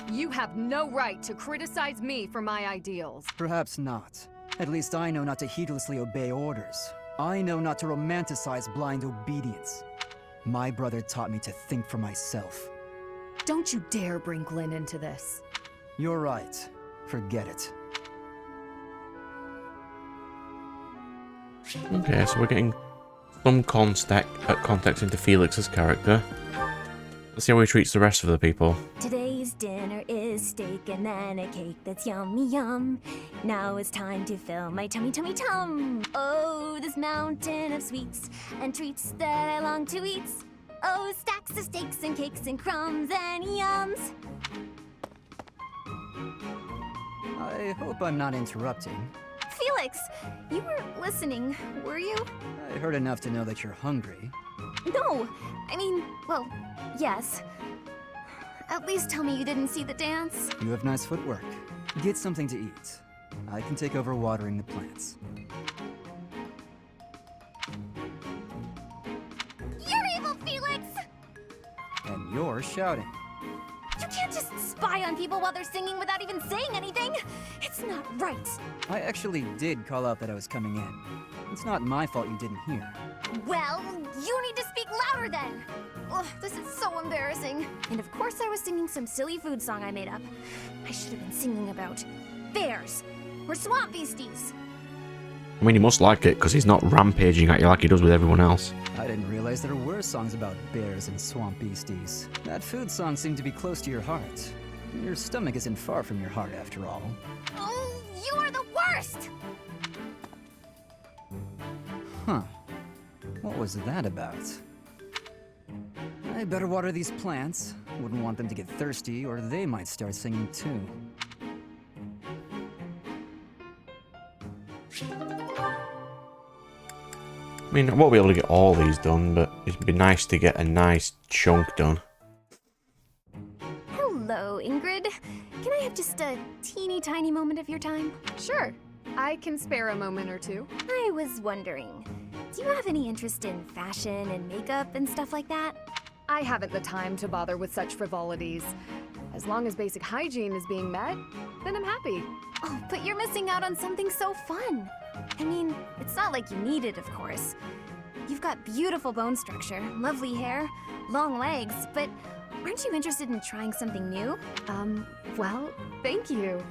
D: You have no right to criticize me for my ideals.
M: Perhaps not. At least I know not to heedlessly obey orders. I know not to romanticize blind obedience. My brother taught me to think for myself.
D: Don't you dare bring Glenn into this.
M: You're right. Forget it.
A: Okay, so we're getting some context into Felix's character. Let's see how he treats the rest of the people.
J: Today's dinner is steak and then a cake that's yummy yum. Now it's time to fill my tummy tummy tum. Oh, this mountain of sweets and treats that I long to eat. Oh, stacks of steaks and cakes and crumbs and yums.
M: I hope I'm not interrupting.
J: Feel
G: Felix! You weren't listening, were you?
M: I heard enough to know that you're hungry.
G: No! I mean, well, yes. At least tell me you didn't see the dance.
M: You have nice footwork. Get something to eat. I can take over watering the plants.
G: You're evil, Felix!
M: And you're shouting.
G: You can't just spy on people while they're singing without even saying anything! It's not right!
M: I actually did call out that I was coming in. It's not my fault you didn't hear.
G: Well, you need to speak louder then! Ugh, this is so embarrassing. And of course I was singing some silly food song I made up. I should have been singing about bears or swamp beasties.
A: I mean, he must like it, because he's not rampaging at you like he does with everyone else.
M: I didn't realize there were songs about bears and swamp beasties. That food song seemed to be close to your heart. Your stomach isn't far from your heart, after all.
G: Oh, you are the worst!
M: Huh. What was that about? I better water these plants. Wouldn't want them to get thirsty, or they might start singing too.
A: I mean, I won't be able to get all these done, but it'd be nice to get a nice chunk done.
G: Hello, Ingrid. Can I have just a teeny tiny moment of your time?
D: Sure. I can spare a moment or two.
G: I was wondering, do you have any interest in fashion and makeup and stuff like that?
D: I haven't the time to bother with such frivolities. As long as basic hygiene is being met, then I'm happy.
G: Oh, but you're missing out on something so fun. I mean, it's not like you need it, of course. You've got beautiful bone structure, lovely hair, long legs, but aren't you interested in trying something new?
D: Well, thank you.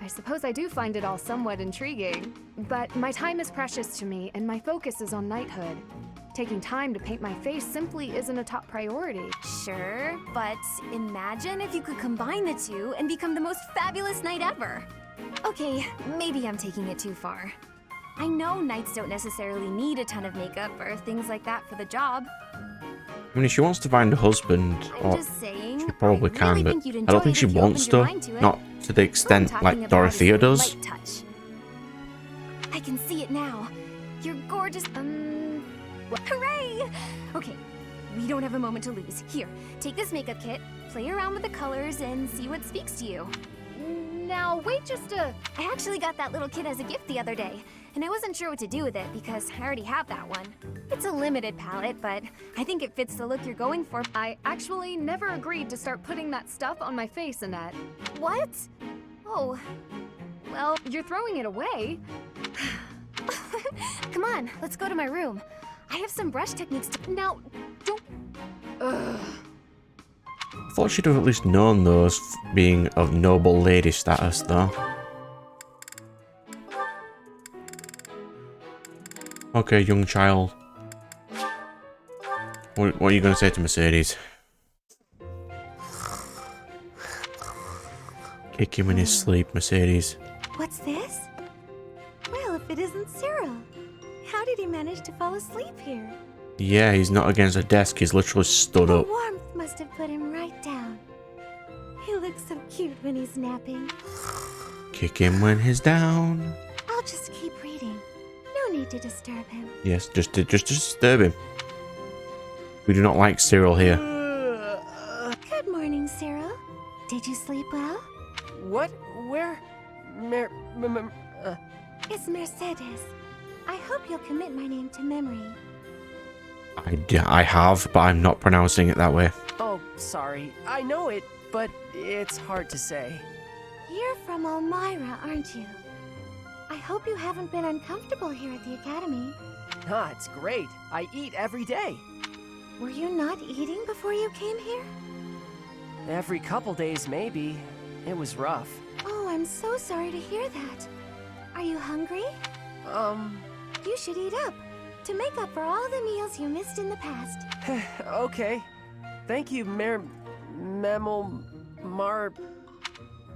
D: I suppose I do find it all somewhat intriguing, but my time is precious to me and my focus is on knighthood. Taking time to paint my face simply isn't a top priority.
G: Sure, but imagine if you could combine the two and become the most fabulous knight ever. Okay, maybe I'm taking it too far. I know knights don't necessarily need a ton of makeup or things like that for the job.
A: I mean, if she wants to find a husband,
G: I'm just saying,
A: she probably
G: I
A: can,
G: really
A: but
G: think you'd
A: I
G: enjoy
A: don't think
G: it
A: she
G: if you
A: wants
G: opened your
A: to.
G: mind to it.
A: Not to the extent
G: What I'm
A: like
G: talking about is
A: Dorothea
G: a
A: does.
G: light touch. I can see it now. You're gorgeous. Hooray! Okay, we don't have a moment to lose. Here, take this makeup kit, play around with the colors, and see what speaks to you.
D: Now, wait just a...
G: I actually got that little kit as a gift the other day, and I wasn't sure what to do with it because I already have that one. It's a limited palette, but I think it fits the look you're going for.
D: I actually never agreed to start putting that stuff on my face, Annette.
G: What? Oh, well...
D: You're throwing it away?
G: Come on, let's go to my room. I have some brush techniques to...
D: Now, don't... Ugh.
A: I thought she'd have at least known those, being of noble lady status, though. Okay, young child. What are you going to say to Mercedes? Kick him in his sleep, Mercedes.
I: What's this? Well, if it isn't Cyril. How did he manage to fall asleep here?
A: Yeah, he's not against a desk, he's literally stood
I: The
A: up.
I: warmth must have put him right down. He looks so cute when he's napping.
A: Kick him when he's down.
I: I'll just keep reading. No need to disturb him.
A: Yes, just disturb him. We do not like Cyril here.
I: Good morning, Cyril. Did you sleep well?
K: What? Where?
I: It's Mercedes. I hope you'll commit my name to memory.
A: I have, but I'm not pronouncing it that way.
K: Oh, sorry. I know it, but it's hard to say.
I: You're from Elmira, aren't you? I hope you haven't been uncomfortable here at the academy.
K: Ah, it's great. I eat every day.
I: Were you not eating before you came here?
K: Every couple days, maybe. It was rough.
I: Oh, I'm so sorry to hear that. Are you hungry? You should eat up, to make up for all the meals you missed in the past.
K: Okay. Thank you,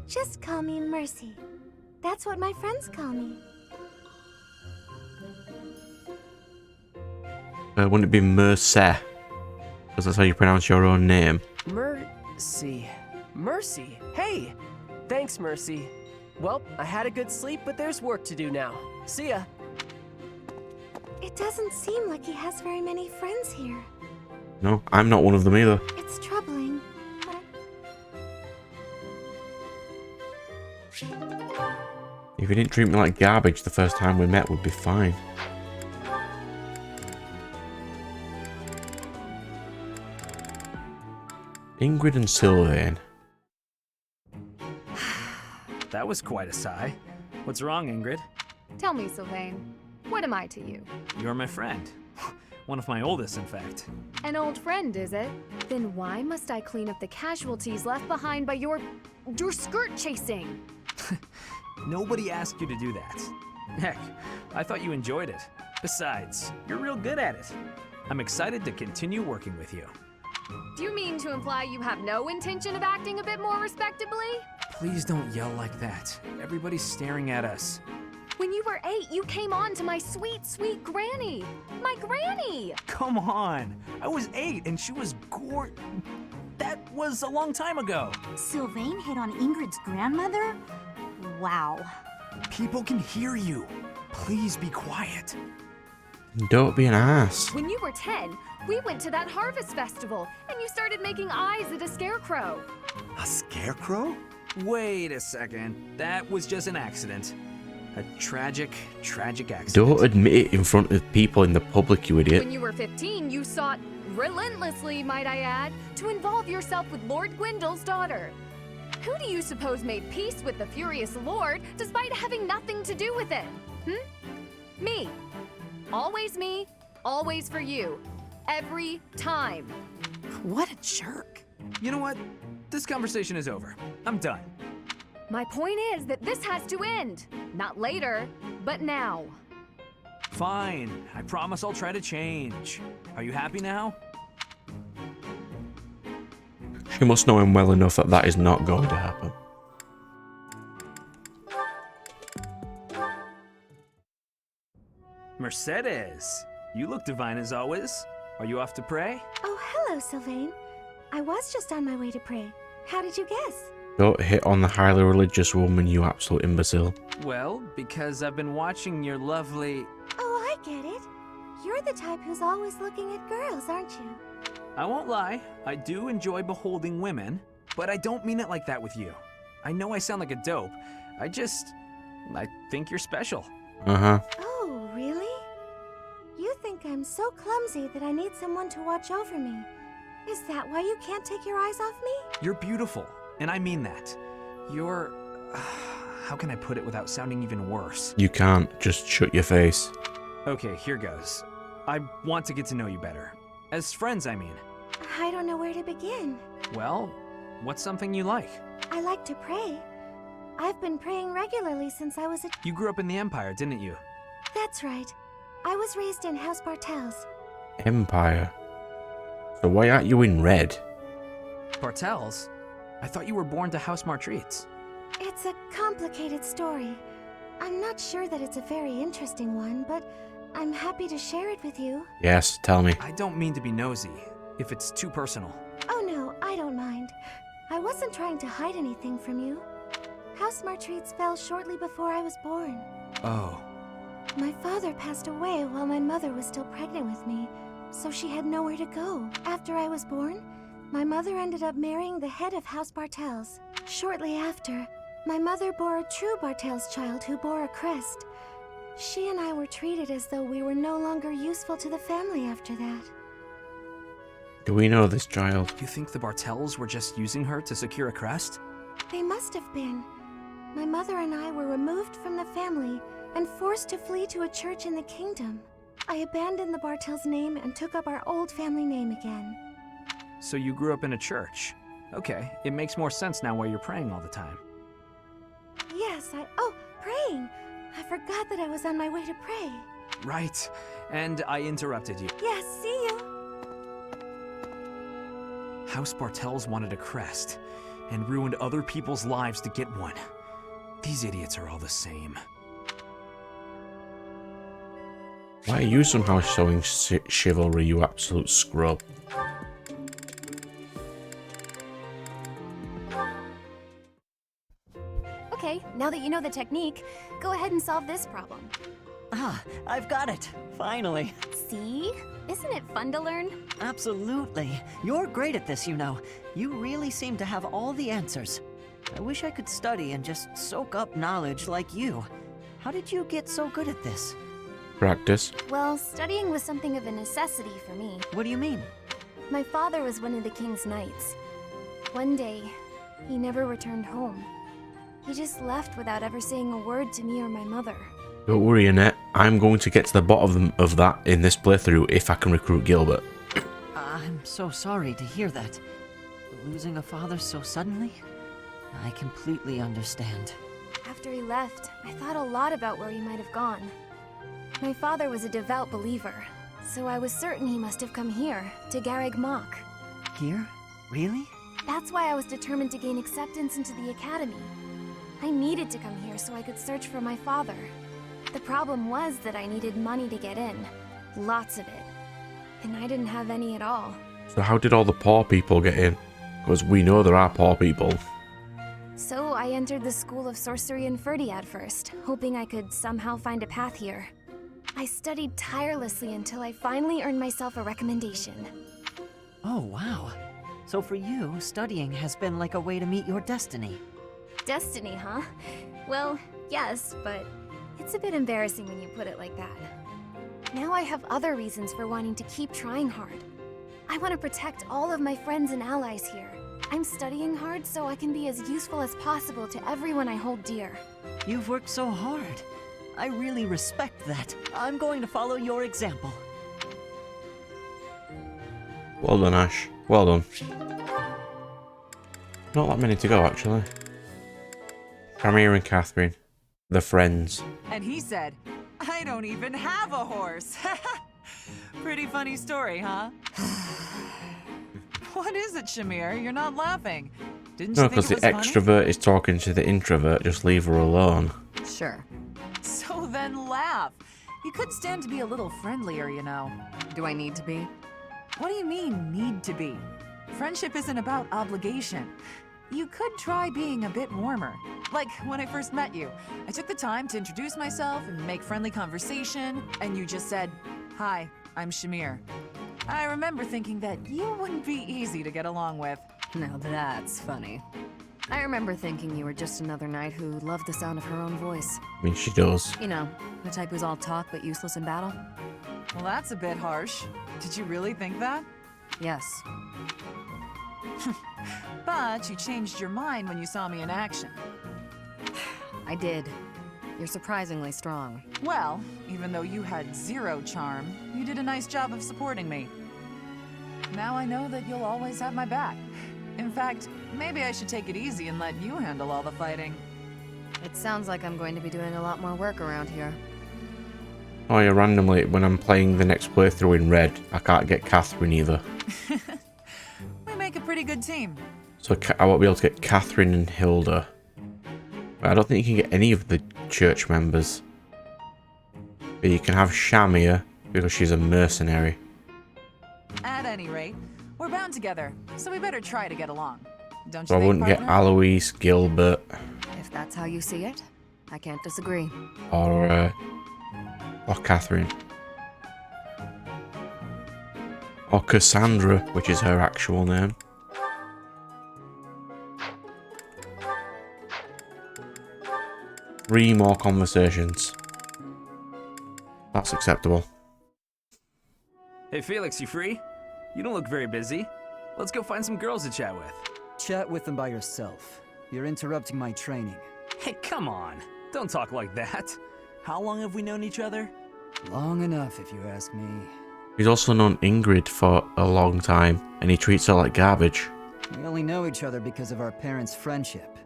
I: Just call me Mercy. That's what my friends call me.
A: Wouldn't it be Mercy? Because that's how you pronounce your own name.
K: Mercy. Mercy. Hey! Thanks, Mercy. Well, I had a good sleep, but there's work to do now. See ya.
I: It doesn't seem like he has very many friends here.
A: No, I'm not one of them either.
I: It's troubling, but
A: If he didn't treat me like garbage the first time we met, we'd be fine. Ingrid and Sylvain.
R: That was quite a sigh. What's wrong, Ingrid?
D: Tell me, Sylvain, what am I to you?
R: You're my friend. One of my oldest, in fact.
D: An old friend, is it? Then why must I clean up the casualties left behind by your skirt chasing?
R: Nobody asked you to do that. Heck, I thought you enjoyed it. Besides, you're real good at it. I'm excited to continue working with you.
D: Do you mean to imply you have no intention of acting a bit more respectably?
R: Please don't yell like that. Everybody's staring at us.
D: When you were 8, you came on to my sweet, sweet granny. My granny!
R: Come on. I was 8 and she was That was a long time ago.
C: Sylvain hit on Ingrid's grandmother? Wow.
R: People can hear you. Please be quiet.
A: Don't be an ass.
D: When you were 10, we went to that harvest festival, and you started making eyes at a scarecrow.
N: A scarecrow?
R: Wait a second. That was just an accident. A tragic accident.
A: Don't admit it in front of people in the public, you idiot.
D: When you were 15, you sought, relentlessly might I add, to involve yourself with Lord Gwendol's daughter. Who do you suppose made peace with the furious Lord, despite having nothing to do with it? Me. Always me, always for you. Every time.
S: What a jerk.
R: You know what? This conversation is over. I'm done.
D: My point is that this has to end. Not later, but now.
R: Fine. I promise I'll try to change. Are you happy now?
A: She must know him well enough that that is not going to happen.
R: Mercedes, you look divine as always. Are you off to pray?
I: Oh, hello, Sylvain. I was just on my way to pray. How did you guess?
A: Don't hit on the highly religious woman, you absolute imbecile.
R: Well, because I've been watching your lovely...
I: Oh, I get it. You're the type who's always looking at girls, aren't you?
R: I won't lie, I do enjoy beholding women, but I don't mean it like that with you. I know I sound like a dope. I think you're special.
A: Uh-huh.
I: Oh, really? You think I'm so clumsy that I need someone to watch over me. Is that why you can't take your eyes off me?
R: You're beautiful, and I mean that. You're... how can I put it without sounding even worse?
A: You can't. Just shut your face.
R: Okay, here goes. I want to get to know you better. As friends, I mean.
I: I don't know where to begin.
R: Well, what's something you like?
I: I like to pray. I've been praying regularly since I was a...
R: You grew up in the Empire, didn't you?
I: That's right. I was raised in House Bartels.
A: Empire. So why aren't you in red?
R: Bartels? I thought you were born to House Martreats.
I: It's a complicated story. I'm not sure that it's a very interesting one, but I'm happy to share it with you.
A: Yes, tell me.
R: I don't mean to be nosy, if it's too personal.
I: Oh no, I don't mind. I wasn't trying to hide anything from you. House Martreats fell shortly before I was born.
R: Oh.
I: My father passed away while my mother was still pregnant with me, so she had nowhere to go. After I was born, my mother ended up marrying the head of House Bartels. Shortly after, my mother bore a true Bartels child who bore a crest. She and I were treated as though we were no longer useful to the family after that.
A: Do we know this child?
R: You think the Bartels were just using her to secure a crest?
I: They must have been. My mother and I were removed from the family and forced to flee to a church in the kingdom. I abandoned the Bartels name and took up our old family name again.
R: So you grew up in a church. Okay, it makes more sense now why you're praying all the time.
I: Yes, Oh, praying! I forgot that I was on my way to pray.
R: Right, and I interrupted you.
I: Yes, see you!
R: House Bartels wanted a crest, and ruined other people's lives to get one. These idiots are all the same.
A: Why are you somehow showing chivalry, you absolute scrub?
G: Okay, now that you know the technique, go ahead and solve this problem.
L: Ah, I've got it. Finally.
G: See? Isn't it fun to learn?
L: Absolutely. You're great at this, you know. You really seem to have all the answers. I wish I could study and just soak up knowledge like you. How did you get so good at this?
A: Practice.
G: Well, studying was something of a necessity for me.
L: What do you mean?
G: My father was one of the king's knights. One day, he never returned home. He just left without ever saying a word to me or my mother.
A: Don't worry, Annette. I'm going to get to the bottom of that in this playthrough if I can recruit Gilbert.
L: I'm so sorry to hear that. Losing a father so suddenly? I completely understand.
G: After he left, I thought a lot about where he might have gone. My father was a devout believer, so I was certain he must have come here, to Garreg Mach.
L: Here? Really?
G: That's why I was determined to gain acceptance into the academy. I needed to come here so I could search for my father. The problem was that I needed money to get in. Lots of it. And I didn't have any at all.
A: So how did all the poor people get in? Because we know there are poor people.
G: So I entered the School of Sorcery in Ferdiad first, hoping I could somehow find a path here. I studied tirelessly until I finally earned myself a recommendation.
L: Oh, wow. So for you, studying has been like a way to meet your destiny.
G: Destiny, huh? Well, yes, but it's a bit embarrassing when you put it like that. Now I have other reasons for wanting to keep trying hard. I want to protect all of my friends and allies here. I'm studying hard so I can be as useful as possible to everyone I hold dear.
L: You've worked so hard. I really respect that. I'm going to follow your example.
A: Well done, Ash. Well done. Not that many to go, actually. Camille and Catherine. The friends.
F: And he said, I don't even have a horse. Pretty funny story, huh? What is it, Shamir? You're not laughing. Didn't
A: No,
F: you think
A: because
F: it
A: the
F: was
A: extrovert is talking to the introvert. Just leave her alone.
F: Sure. So then laugh. You could stand to be a little friendlier, you know. Do I need to be? What do you mean, need to be? Friendship isn't about obligation. You could try being a bit warmer. Like when I first met you, I took the time to introduce myself and make friendly conversation, and you just said, "Hi, I'm Shamir." I remember thinking that you wouldn't be easy to get along with.
D: Now that's funny. I remember thinking you were just another knight who loved the sound of her own voice.
A: I mean, she does.
D: You know, the type who's all talk but useless in battle.
F: Well, that's a bit harsh. Did you really think that?
D: Yes.
F: But you changed your mind when you saw me in action.
D: I did. You're surprisingly strong.
F: Well, even though you had zero charm, you did a nice job of supporting me. Now I know that you'll always have my back. In fact, maybe I should take it easy and let you handle all the fighting.
D: It sounds like I'm going to be doing a lot more work around here.
A: Oh yeah, randomly, when I'm playing the next playthrough in red, I can't get Catherine either.
F: We make a pretty good team.
A: So I won't be able to get Catherine and Hilda. But I don't think you can get any of the church members. But you can have Shamir, because she's a mercenary.
F: At any rate, we're bound together, so we better try to get along. Don't you
A: So I
F: think,
A: wouldn't get
F: partner?
A: Alois, Gilbert,
D: If that's how you see it, I can't disagree.
A: or Catherine. Or Cassandra, which is her actual name. Three more conversations. That's acceptable.
K: Hey Felix, you free? You don't look very busy. Let's go find some girls to chat with.
M: Chat with them by yourself. You're interrupting my training.
K: Hey, come on. Don't talk like that. How long have we known each other?
M: Long enough, if you ask me.
A: He's also known Ingrid for a long time, and he treats her like garbage.
M: We only know each other because of our parents' friendship.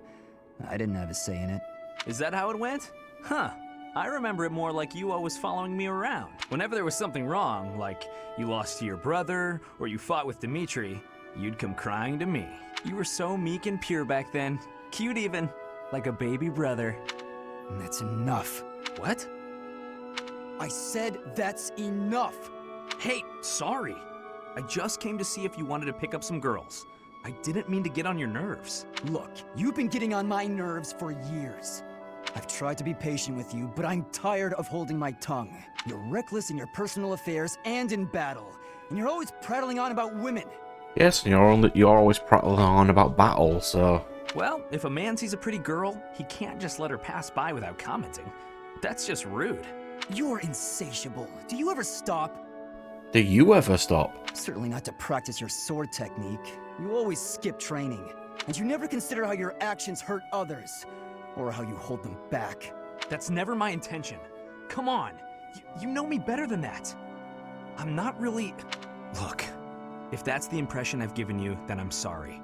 M: I didn't have a say in it.
K: Is that how it went? Huh. I remember it more like you always following me around. Whenever there was something wrong, like you lost to your brother, or you fought with Dimitri, you'd come crying to me. You were so meek and pure back then. Cute even. Like a baby brother.
M: That's enough.
K: What?
M: I said that's enough!
K: Hey, sorry. I just came to see if you wanted to pick up some girls. I didn't mean to get on your nerves.
M: Look, you've been getting on my nerves for years. I've tried to be patient with you, but I'm tired of holding my tongue. You're reckless in your personal affairs and in battle, and you're always prattling on about women.
A: Yes, and you're always prattling on about battle, so...
K: Well, if a man sees a pretty girl, he can't just let her pass by without commenting. That's just rude.
M: You're insatiable. Do you ever stop?
A: Do you ever stop?
M: Certainly not to practice your sword technique. You always skip training, and you never consider how your actions hurt others, or how you hold them back.
K: That's never my intention. Come on, you know me better than that. I'm not really... Look, if that's the impression I've given you, then I'm sorry.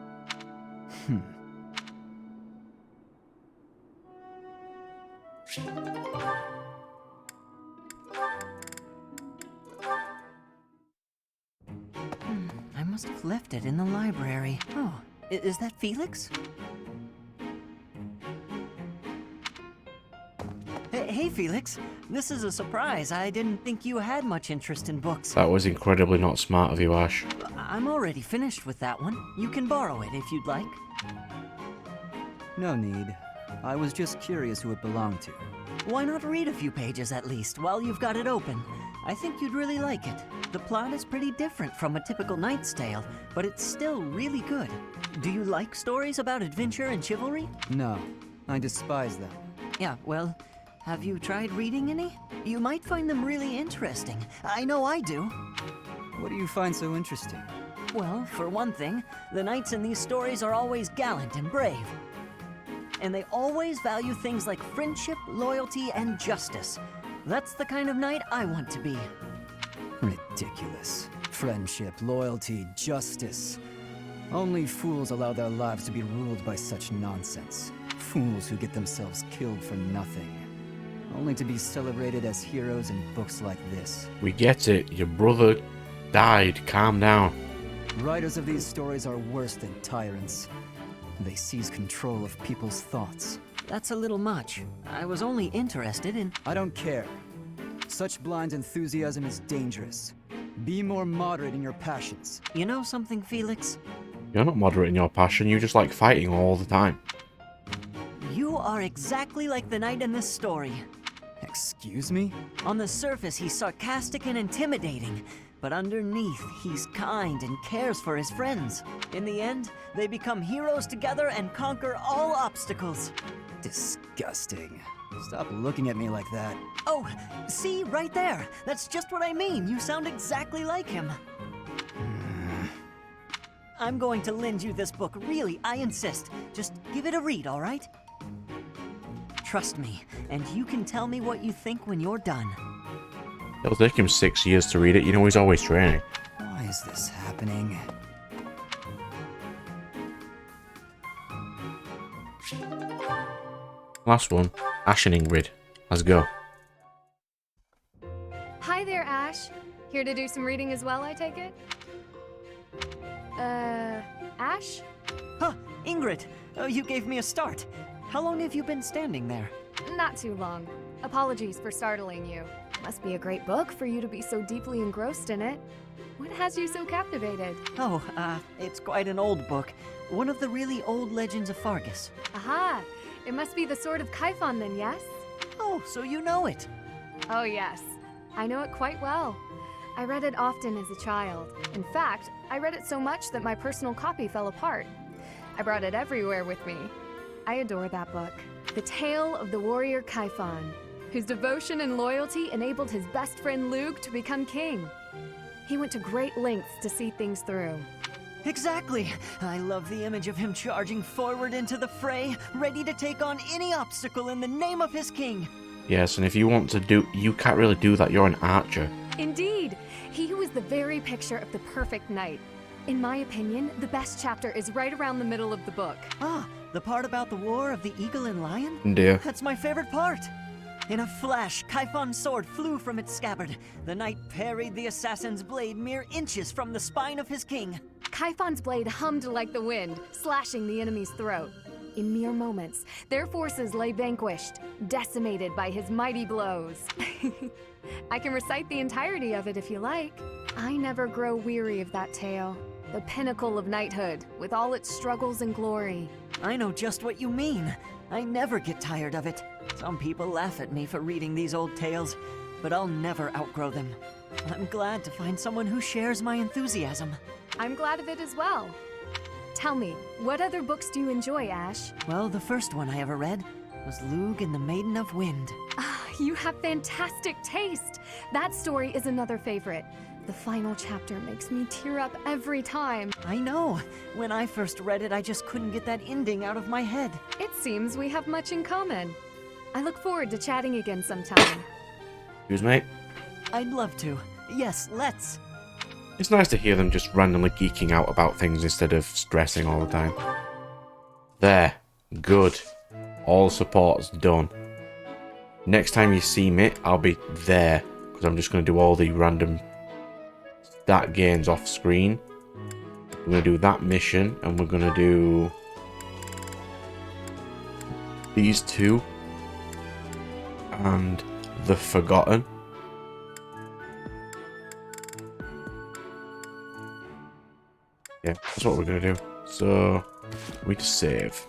L: I must have left it in the library. Oh, is that Felix? Hey, Felix. This is a surprise. I didn't think you had much interest in books.
A: That was incredibly not smart of you, Ash.
L: I'm already finished with that one. You can borrow it if you'd like.
M: No need. I was just curious who it belonged to.
L: Why not read a few pages at least while you've got it open? I think you'd really like it. The plot is pretty different from a typical knight's tale, but it's still really good. Do you like stories about adventure and chivalry?
M: No, I despise them.
L: Yeah, well, have you tried reading any? You might find them really interesting. I know I do.
M: What do you find so interesting?
L: Well, for one thing, the knights in these stories are always gallant and brave. And they always value things like friendship, loyalty, and justice. That's the kind of knight I want to be.
M: Ridiculous. Friendship, loyalty, justice. Only fools allow their lives to be ruled by such nonsense. Fools who get themselves killed for nothing. Only to be celebrated as heroes in books like this.
A: We get it. Your brother died. Calm down.
M: Writers of these stories are worse than tyrants. They seize control of people's thoughts.
L: That's a little much. I was only interested in...
M: I don't care. Such blind enthusiasm is dangerous. Be more moderate in your passions.
L: You know something, Felix?
A: You're not moderate in your passion. You just like fighting all the time.
L: You are exactly like the knight in this story.
M: Excuse me?
L: On the surface, he's sarcastic and intimidating. But underneath, he's kind and cares for his friends. In the end, they become heroes together and conquer all obstacles.
M: Disgusting. Stop looking at me like that.
L: Oh, see, right there. That's just what I mean. You sound exactly like him. I'm going to lend you this book, really, I insist. Just give it a read, all right? Trust me, and you can tell me what you think when you're done.
A: It'll take him 6 years to read it. You know he's always training.
M: Why is this happening?
A: Last one. Ash and Ingrid. Let's go.
D: Hi there, Ash. Here to do some reading as well, I take it? Ash?
L: Huh, Ingrid. You gave me a start. How long have you been standing there?
D: Not too long. Apologies for startling you. Must be a great book for you to be so deeply engrossed in it. What has you so captivated?
L: Oh, it's quite an old book. One of the really old legends of Fargus.
D: Aha! It must be the Sword of Kaifon then, yes?
L: Oh, so you know it.
D: Oh, yes. I know it quite well. I read it often as a child. In fact, I read it so much that my personal copy fell apart. I brought it everywhere with me. I adore that book. The tale of the warrior Kaifon, whose devotion and loyalty enabled his best friend Luke to become king. He went to great lengths to see things through.
L: Exactly. I love the image of him charging forward into the fray, ready to take on any obstacle in the name of his king.
A: Yes, and if you want to do... You can't really do that. You're an archer.
D: Indeed. He was the very picture of the perfect knight. In my opinion, the best chapter is right around the middle of the book.
L: Ah, the part about the War of the Eagle and Lion?
A: Dear.
L: That's my favorite part. In a flash, Kaifon's sword flew from its scabbard. The knight parried the assassin's blade mere inches from the spine of his king.
D: Kaifon's blade hummed like the wind, slashing the enemy's throat. In mere moments, their forces lay vanquished, decimated by his mighty blows. I can recite the entirety of it if you like. I never grow weary of that tale. The pinnacle of knighthood, with all its struggles and glory.
L: I know just what you mean. I never get tired of it. Some people laugh at me for reading these old tales, but I'll never outgrow them. I'm glad to find someone who shares my enthusiasm.
D: I'm glad of it as well. Tell me, what other books do you enjoy, Ash?
L: Well, the first one I ever read was Lug and the Maiden of Wind.
D: You have fantastic taste. That story is another favorite. The final chapter makes me tear up every time.
L: I know. When I first read it, I just couldn't get that ending out of my head.
D: It seems we have much in common. I look forward to chatting again sometime.
A: Excuse me?
L: I'd love to. Yes, let's.
A: It's nice to hear them just randomly geeking out about things instead of stressing all the time. There. Good. All support's done. Next time you see me, I'll be there. Because I'm just going to do all the random stat gains off screen. We're going to do that mission. And we're going to do these two. And the Forgotten. Yeah, that's what we're going to do. So, we just save.